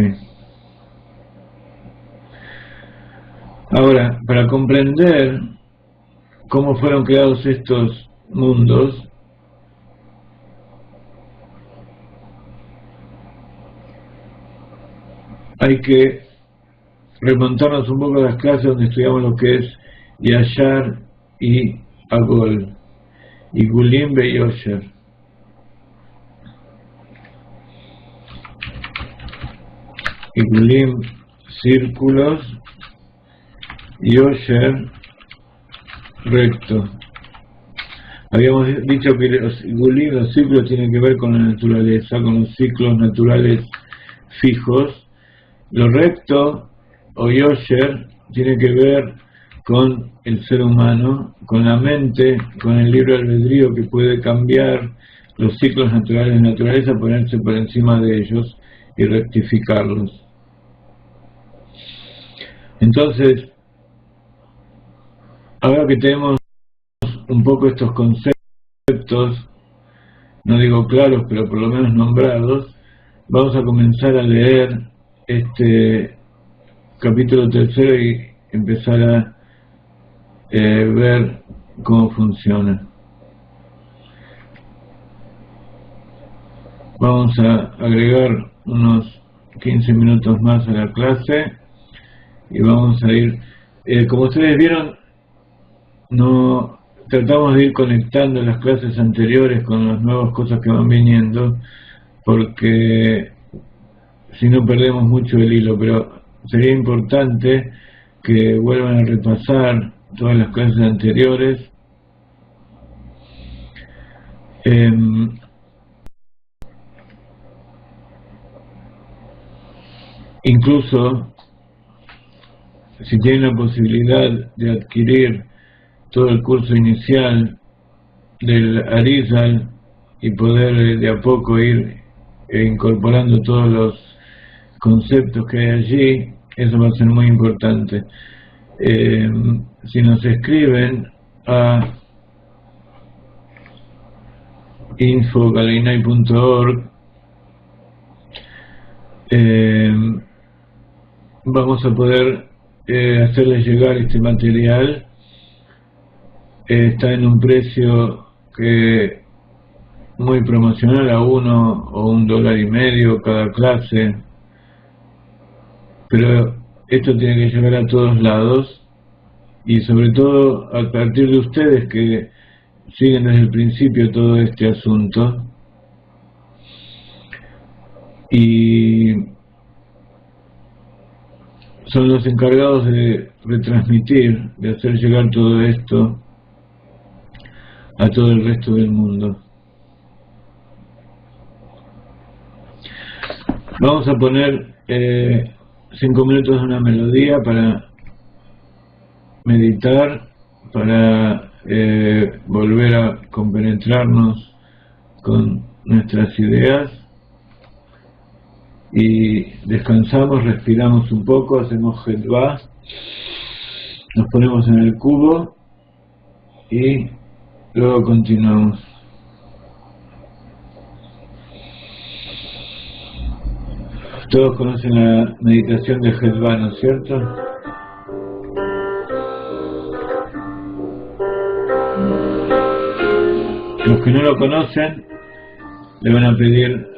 S1: Ahora, para comprender cómo fueron creados estos mundos, hay que remontarnos un poco a las clases donde estudiamos lo que es Yashar y Agol, y Gulim Be Yosher. Y Gulim, círculos, Yosher, recto. Habíamos dicho que los Gulim, los círculos, tienen que ver con la naturaleza, con los ciclos naturales fijos. Lo recto o Yosher tiene que ver con el ser humano, con la mente, con el libre albedrío que puede cambiar los ciclos naturales de naturaleza, ponerse por encima de ellos y rectificarlos. Entonces, ahora que tenemos un poco estos conceptos, no digo claros, pero por lo menos nombrados, vamos a comenzar a leer este capítulo 3 y empezar a ver cómo funciona. Vamos a agregar unos 15 minutos más a la clase y vamos a ir, como ustedes vieron, no tratamos de ir conectando las clases anteriores con las nuevas cosas que van viniendo, porque si no perdemos mucho el hilo, pero sería importante que vuelvan a repasar todas las clases anteriores. Incluso si tienen la posibilidad de adquirir todo el curso inicial del Arizal y poder de a poco ir incorporando todos los conceptos que hay allí, eso va a ser muy importante. Si nos escriben a info@galinay.org, vamos a poder hacerles llegar este material. Está en un precio que muy promocional, a $1 o $1.50 cada clase, pero esto tiene que llegar a todos lados y sobre todo a partir de ustedes que siguen desde el principio todo este asunto y son los encargados de retransmitir, de hacer llegar todo esto a todo el resto del mundo. Vamos a poner 5 minutos de una melodía para meditar, para volver a compenetrarnos con nuestras ideas, y descansamos, respiramos un poco, hacemos Hedva, nos ponemos en el cubo y luego continuamos. Todos conocen la meditación de Hedva, ¿no es cierto? Los que no lo conocen le van a pedir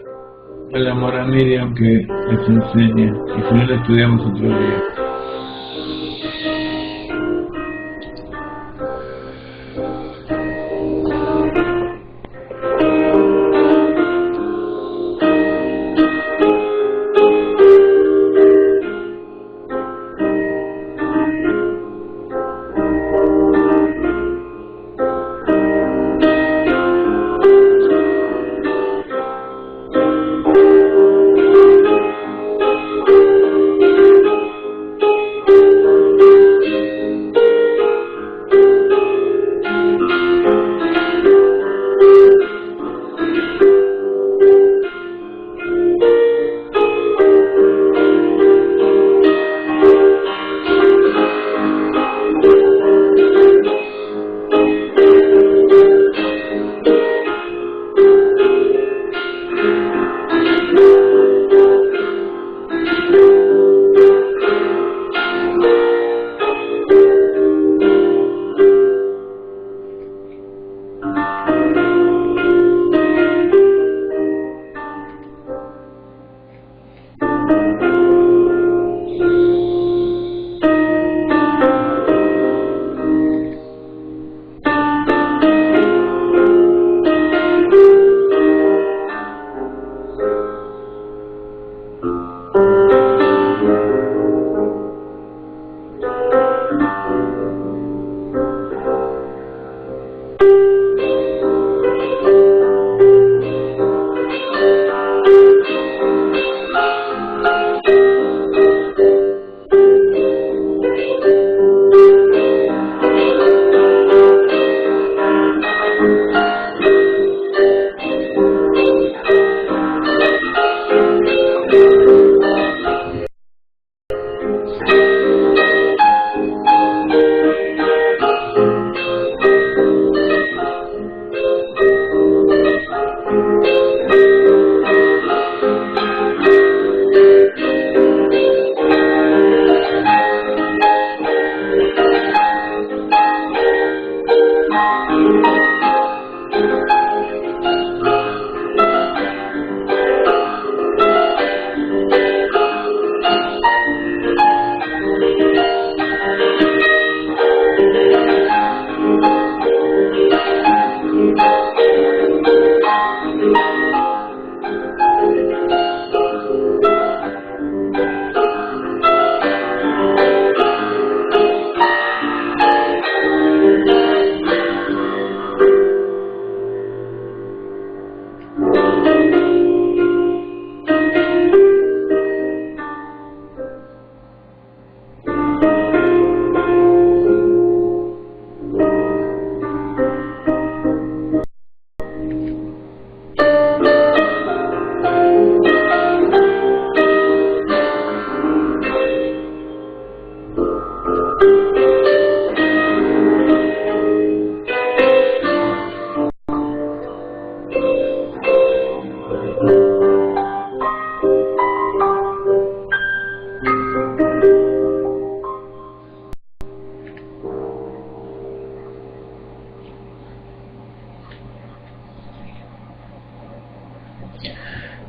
S1: el amor a Miriam que les enseñe, y si no lo estudiamos otro día.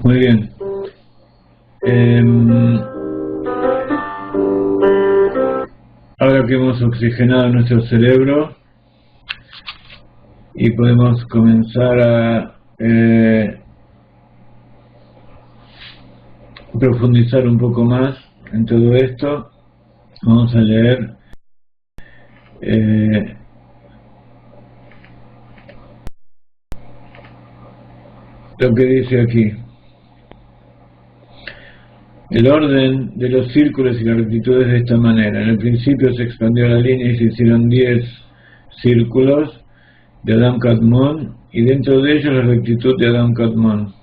S1: Muy bien. Ahora que hemos oxigenado nuestro cerebro y podemos comenzar a profundizar un poco más en todo esto, vamos a leer lo que dice aquí. El orden de los círculos y la rectitud es de esta manera. En el principio se expandió la línea y se hicieron 10 círculos de Adam Kadmon, y dentro de ellos la rectitud de Adam Kadmon.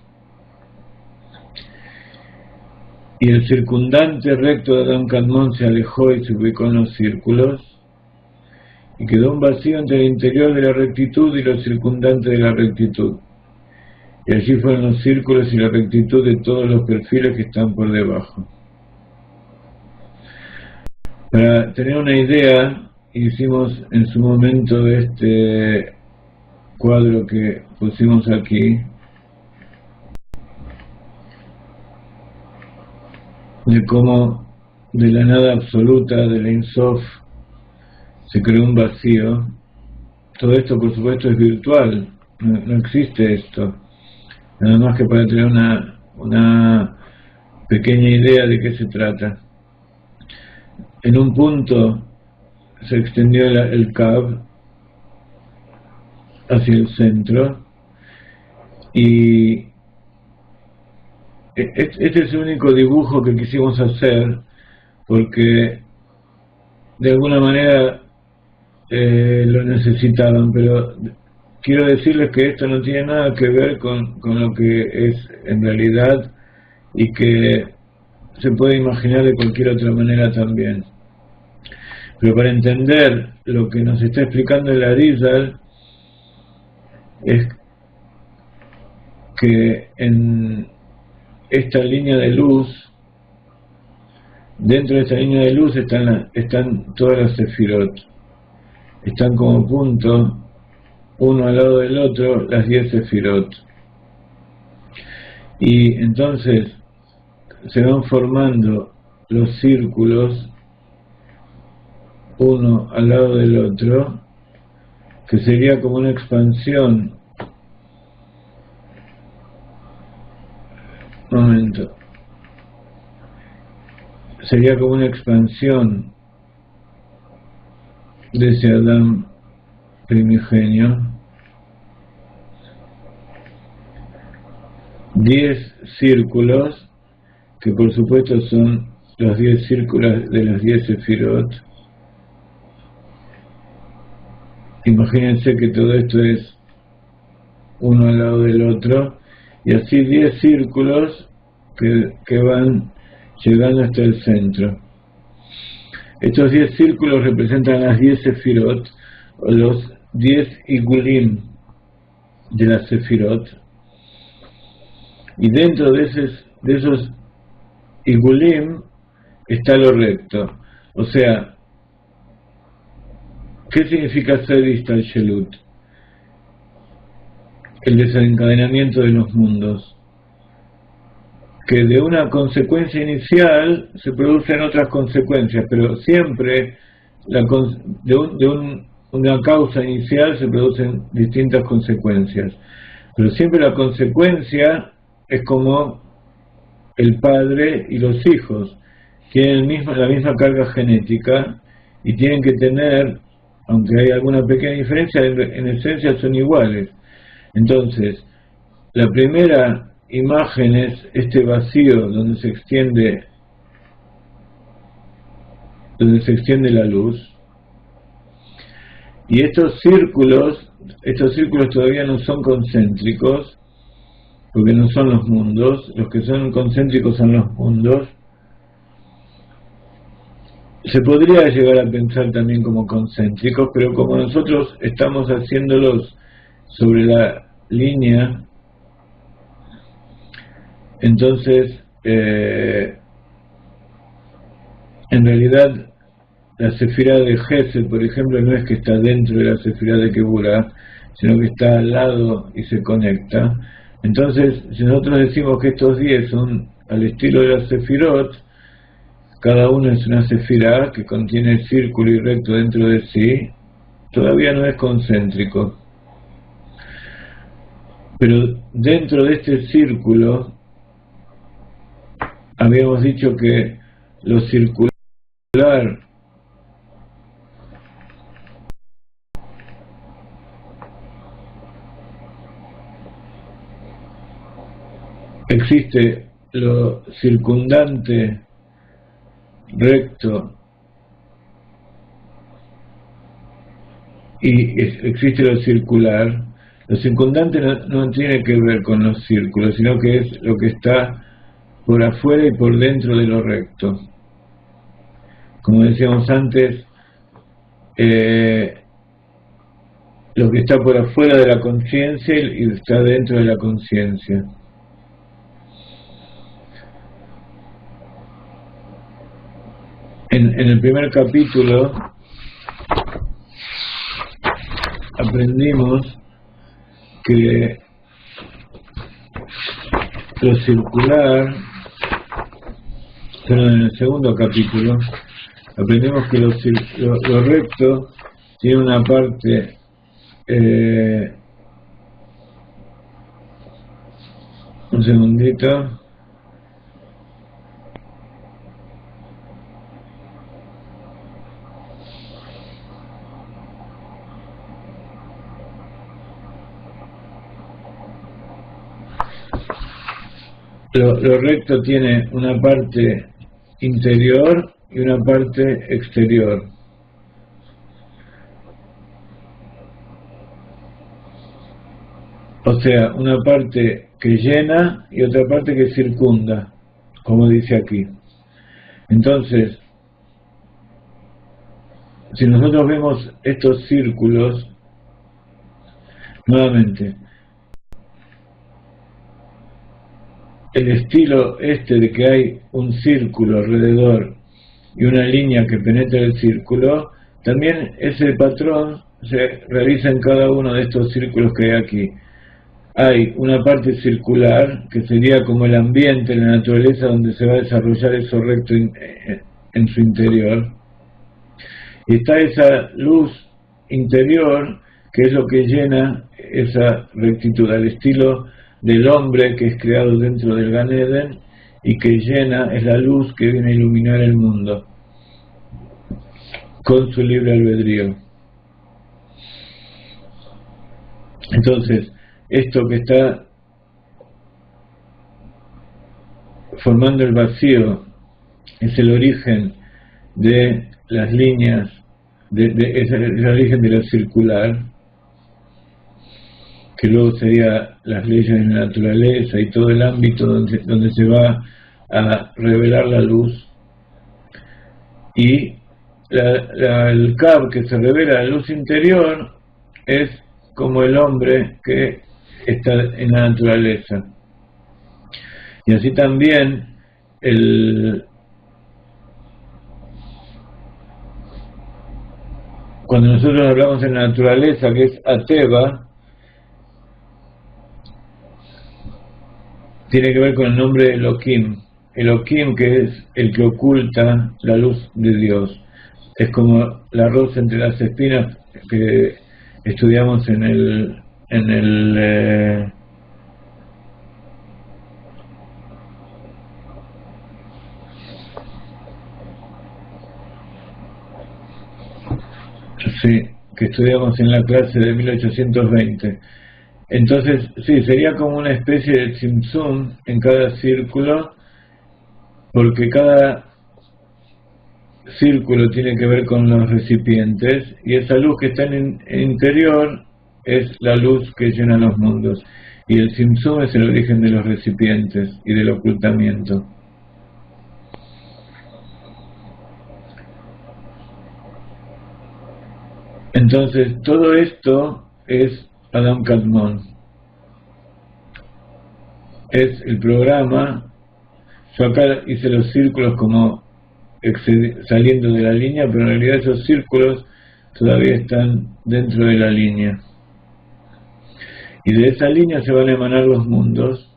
S1: Y el circundante recto de Adam Kadmon se alejó y se ubicó en los círculos, y quedó un vacío entre el interior de la rectitud y lo circundante de la rectitud. Y allí fueron los círculos y la rectitud de todos los perfiles que están por debajo. Para tener una idea, hicimos en su momento este cuadro que pusimos aquí, de cómo de la nada absoluta, de la Ein Sof, se creó un vacío. Todo esto, por supuesto, es virtual, no existe esto. Nada más que para tener una pequeña idea de qué se trata. En un punto se extendió el Kav hacia el centro, y este es el único dibujo que quisimos hacer porque de alguna manera lo necesitaban, pero quiero decirles que esto no tiene nada que ver con lo que es en realidad, y que se puede imaginar de cualquier otra manera también. Pero para entender lo que nos está explicando el Arizal, es que en esta línea de luz, dentro de esta línea de luz están todas las sefirot, están como punto, uno al lado del otro, las 10 sefirot. Y entonces se van formando los círculos uno al lado del otro, que sería como una expansión. Sería como una expansión de ese Adán primigenio. 10 círculos, que por supuesto son los 10 círculos de las 10 sefirot. Imagínense que todo esto es uno al lado del otro, y así 10 círculos que van llegando hasta el centro. Estos 10 círculos representan las 10 sefirot, o los 10 igulim de las sefirot, y dentro de esos igulim está lo recto. O sea, ¿qué significa Sedista el Shelut? El desencadenamiento de los mundos. Que de una consecuencia inicial se producen otras consecuencias, pero siempre una causa inicial se producen distintas consecuencias. Pero siempre la consecuencia es como el padre y los hijos. Tienen la misma carga genética y tienen que tener, aunque hay alguna pequeña diferencia, en esencia son iguales. Entonces, la primera imagen es este vacío donde se extiende la luz, y estos círculos todavía no son concéntricos, porque no son los mundos. Los que son concéntricos son los mundos. Se podría llegar a pensar también como concéntricos, pero como nosotros estamos haciéndolos sobre la línea, entonces en realidad la sefirá de Gesed, por ejemplo, no es que está dentro de la sefirá de Keburah, sino que está al lado y se conecta. Entonces, si nosotros decimos que estos 10 son al estilo de las sefirot, cada uno es una sefirá que contiene el círculo y recto dentro de sí, todavía no es concéntrico. Pero dentro de este círculo, habíamos dicho que lo circular existe lo circundante recto y existe lo circular. Lo circundante no tiene que ver con los círculos, sino que es lo que está por afuera y por dentro de lo recto. Como decíamos antes, lo que está por afuera de la conciencia y está dentro de la conciencia. En el primer capítulo aprendimos que lo circular, pero en el segundo capítulo aprendimos que lo recto tiene una parte un segundito. Lo recto tiene una parte interior y una parte exterior. O sea, una parte que llena y otra parte que circunda, como dice aquí. Entonces, si nosotros vemos estos círculos, nuevamente, el estilo de que hay un círculo alrededor y una línea que penetra el círculo, también ese patrón se realiza en cada uno de estos círculos que hay aquí. Hay una parte circular, que sería como el ambiente, la naturaleza donde se va a desarrollar eso recto en su interior. Y está esa luz interior, que es lo que llena esa rectitud, al estilo del hombre que es creado dentro del Gan Eden y que llena, es la luz que viene a iluminar el mundo con su libre albedrío. Entonces, esto que está formando el vacío es el origen de las líneas, es el origen de lo circular, que luego sería las leyes de la naturaleza y todo el ámbito donde se va a revelar la luz. Y el Cab que se revela la luz interior es como el hombre que está en la naturaleza. Y así también cuando nosotros hablamos de la naturaleza, que es Ateva, tiene que ver con el nombre de Elohim. Elohim, que es el que oculta la luz de Dios. Es como la rosa entre las espinas que estudiamos en el sí, que estudiamos en la clase de 1820. Entonces, sí, sería como una especie de tzimtzum en cada círculo, porque cada círculo tiene que ver con los recipientes, y esa luz que está en el interior es la luz que llena los mundos, y el tzimtzum es el origen de los recipientes y del ocultamiento. Entonces, todo esto es Adam Kadmon. Es el programa. Yo acá hice los círculos como saliendo de la línea, pero en realidad esos círculos todavía están dentro de la línea. Y de esa línea se van a emanar los mundos,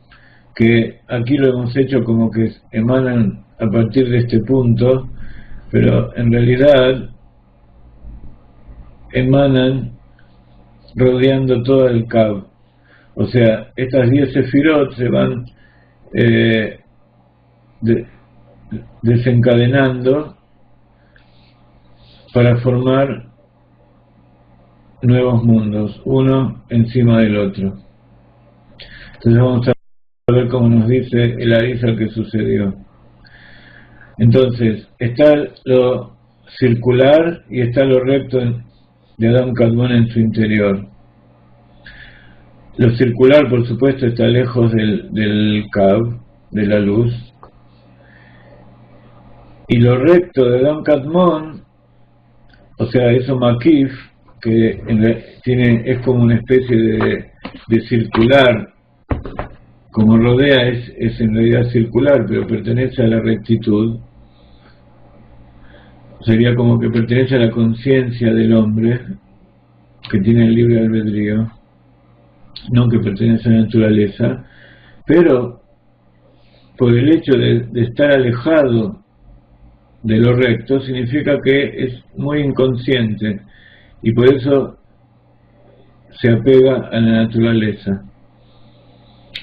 S1: que aquí lo hemos hecho como que emanan a partir de este punto, pero en realidad emanan rodeando todo el Cab. O sea, estas 10 sefirot se van desencadenando para formar nuevos mundos, uno encima del otro. Entonces vamos a a ver cómo nos dice el Arizal que sucedió. Entonces, está lo circular y está lo recto de Adam Kadmon en su interior. Lo circular, por supuesto, está lejos del Kav, de la luz. Y lo recto de Adam Kadmon, o sea, eso Makif, que es como una especie de circular, como rodea, es en realidad circular, pero pertenece a la rectitud. Sería como que pertenece a la conciencia del hombre, que tiene el libre albedrío, no que pertenece a la naturaleza, pero por el hecho de estar alejado de lo recto, significa que es muy inconsciente, y por eso se apega a la naturaleza.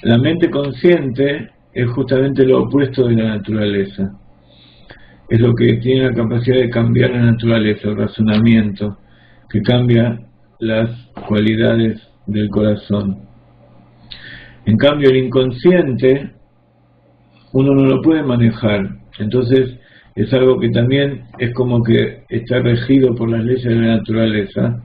S1: La mente consciente es justamente lo opuesto de la naturaleza. Es lo que tiene la capacidad de cambiar la naturaleza, el razonamiento, que cambia las cualidades del corazón. En cambio, el inconsciente, uno no lo puede manejar. Entonces, es algo que también es como que está regido por las leyes de la naturaleza,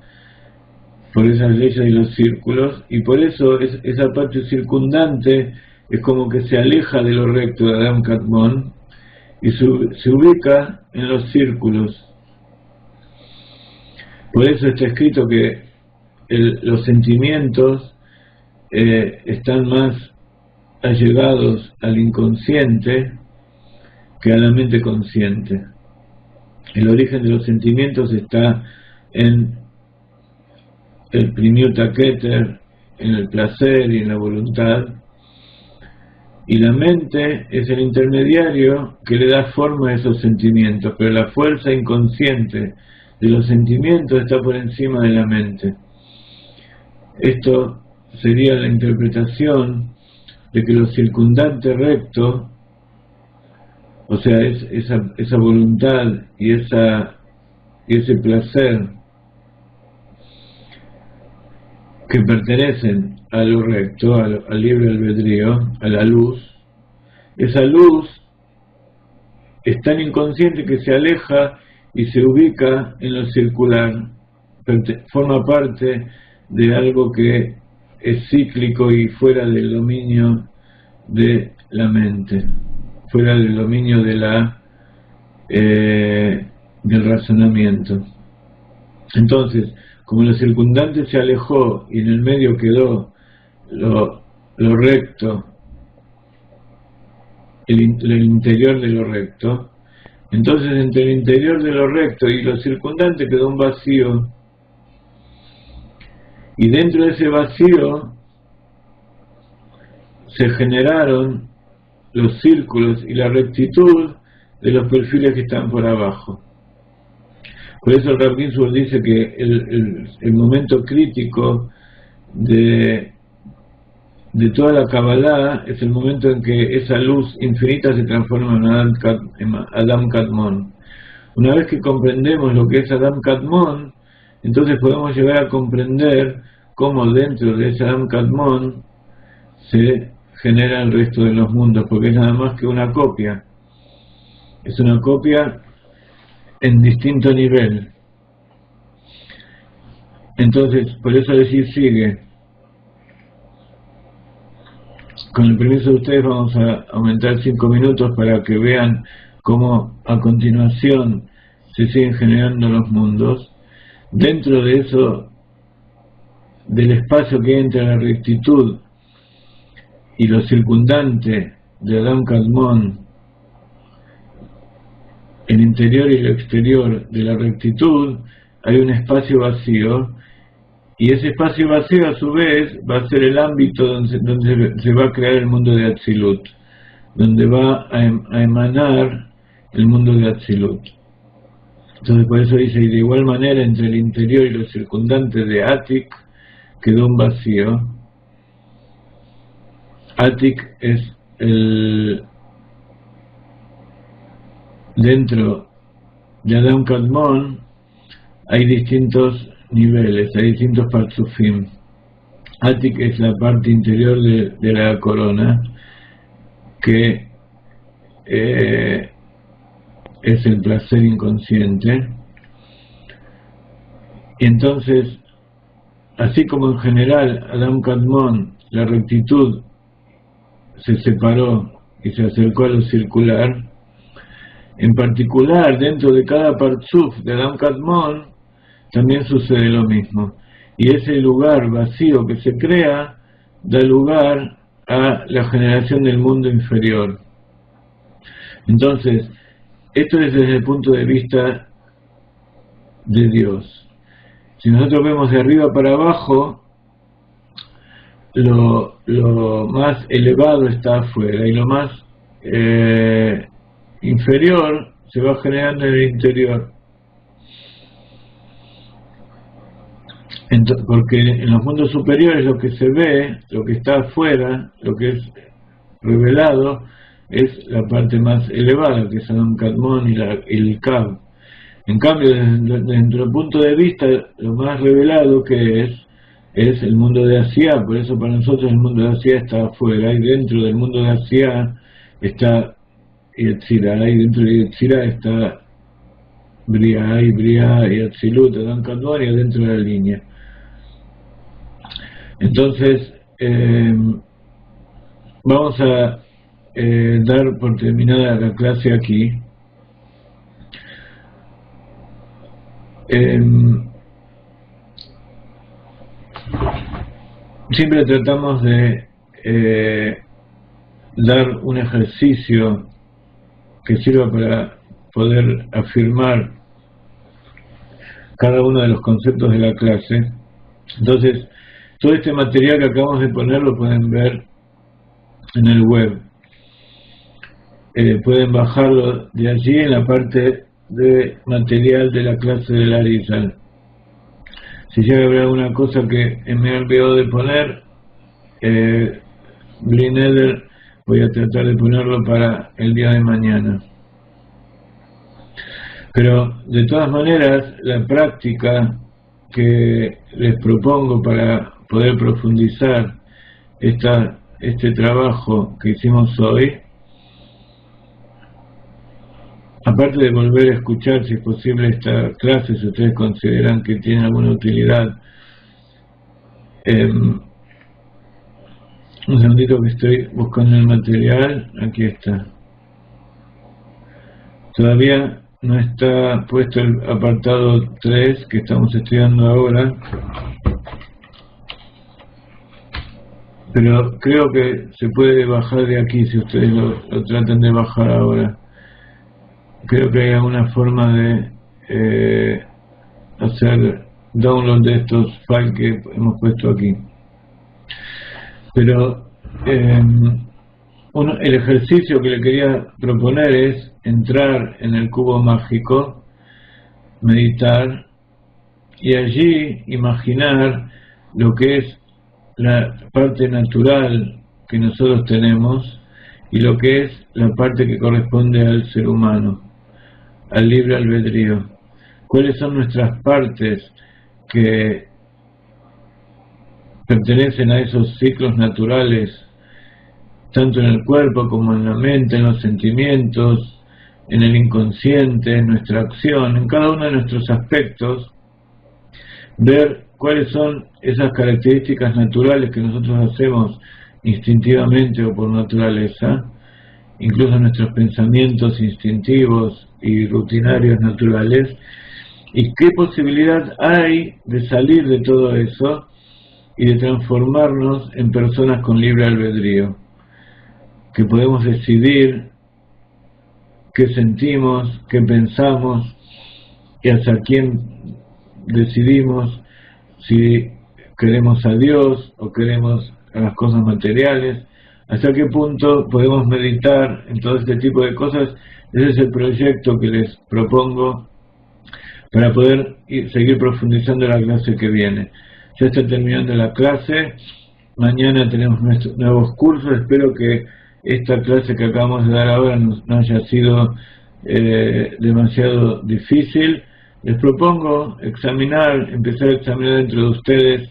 S1: por esas leyes y los círculos, y por eso esa parte circundante es como que se aleja de lo recto de Adam Kadmon y se ubica en los círculos. Por eso está escrito que los sentimientos están más allegados al inconsciente que a la mente consciente. El origen de los sentimientos está en el primiuta keter, en el placer y en la voluntad, y la mente es el intermediario que le da forma a esos sentimientos, pero la fuerza inconsciente de los sentimientos está por encima de la mente. Esto sería la interpretación de que lo circundante recto, o sea, esa voluntad y ese placer que pertenecen a lo recto, al libre albedrío, a la luz, esa luz es tan inconsciente que se aleja y se ubica en lo circular, forma parte de algo que es cíclico y fuera del dominio de la mente, fuera del dominio de del razonamiento. Entonces, como lo circundante se alejó y en el medio quedó lo recto, el interior de lo recto, entonces entre el interior de lo recto y lo circundante quedó un vacío, y dentro de ese vacío se generaron los círculos y la rectitud de los perfiles que están por abajo. Por eso el Rav Ginsburg dice que el momento crítico de toda la Kabbalah es el momento en que esa luz infinita se transforma en Adam Kadmon. Una vez que comprendemos lo que es Adam Kadmon, entonces podemos llegar a comprender cómo dentro de ese Adam Kadmon se genera el resto de los mundos, porque es nada más que una copia. Es una copia en distinto nivel. Entonces, por eso decir sigue. Con el permiso de ustedes vamos a aumentar 5 minutos para que vean cómo a continuación se siguen generando los mundos. Dentro de eso, del espacio que hay entre la rectitud y lo circundante de Adam Kadmon, el interior y el exterior de la rectitud, hay un espacio vacío, y ese espacio vacío a su vez va a ser el ámbito donde se va a crear el mundo de Atzilut, donde va a emanar el mundo de Atzilut. Entonces por eso dice, y de igual manera entre el interior y los circundantes de Atik quedó un vacío. Atik es dentro de Adam Kadmon hay distintos niveles, hay distintos partsufim. Atik es la parte interior de la corona, que es el placer inconsciente. Y entonces, así como en general Adam Kadmon, la rectitud se separó y se acercó a lo circular, en particular dentro de cada partzuf de Adam Kadmon también sucede lo mismo, y ese lugar vacío que se crea da lugar a la generación del mundo inferior. Entonces, esto es desde el punto de vista de Dios. Si nosotros vemos de arriba para abajo, lo más elevado está afuera y lo más inferior se va generando en el interior. Porque en los mundos superiores lo que se ve, lo que está afuera, lo que es revelado, es la parte más elevada, que es Adam Kadmon y el Kav. En cambio, desde el punto de vista, lo más revelado que es el mundo de Asiá. Por eso para nosotros el mundo de Asiá está afuera, y dentro del mundo de Asiá está Yetzirah, y dentro de Yetzirah está Briah y Atzilut, Adam Kadmon, y adentro de la línea. Entonces, vamos a dar por terminada la clase aquí. Siempre tratamos de dar un ejercicio que sirva para poder afirmar cada uno de los conceptos de la clase. Entonces, todo este material que acabamos de poner lo pueden ver en el web. Pueden bajarlo de allí en la parte de material de la clase del Arizal. Si llega a haber alguna cosa que me he olvidado de poner, Blineder, voy a tratar de ponerlo para el día de mañana. Pero de todas maneras, la práctica que les propongo para poder profundizar este trabajo que hicimos hoy, aparte de volver a escuchar, si es posible, esta clase, si ustedes consideran que tiene alguna utilidad. Un segundito que estoy buscando el material. Aquí está. Todavía no está puesto el apartado 3 que estamos estudiando ahora, pero creo que se puede bajar de aquí si ustedes lo tratan de bajar ahora. Creo que hay alguna forma de hacer download de estos files que hemos puesto aquí. Pero el ejercicio que le quería proponer es entrar en el cubo mágico, meditar y allí imaginar lo que es la parte natural que nosotros tenemos y lo que es la parte que corresponde al ser humano, al libre albedrío. ¿Cuáles son nuestras partes que pertenecen a esos ciclos naturales, tanto en el cuerpo como en la mente, en los sentimientos, en el inconsciente, en nuestra acción, en cada uno de nuestros aspectos? Ver cuáles son esas características naturales que nosotros hacemos instintivamente o por naturaleza, incluso nuestros pensamientos instintivos y rutinarios naturales, y qué posibilidad hay de salir de todo eso y de transformarnos en personas con libre albedrío, que podemos decidir qué sentimos, qué pensamos y hacia quién decidimos, si queremos a Dios o queremos a las cosas materiales, hasta qué punto podemos meditar en todo este tipo de cosas. Ese es el proyecto que les propongo para poder seguir profundizando la clase que viene. Ya está terminando la clase, mañana tenemos nuestros nuevos cursos. Espero que esta clase que acabamos de dar ahora no haya sido demasiado difícil. Les propongo empezar a examinar dentro de ustedes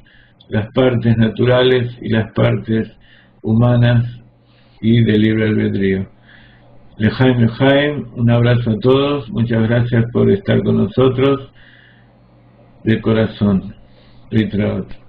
S1: las partes naturales y las partes humanas y de libre albedrío. Lejaim, Lejaim, un abrazo a todos, muchas gracias por estar con nosotros, de corazón. Litraot.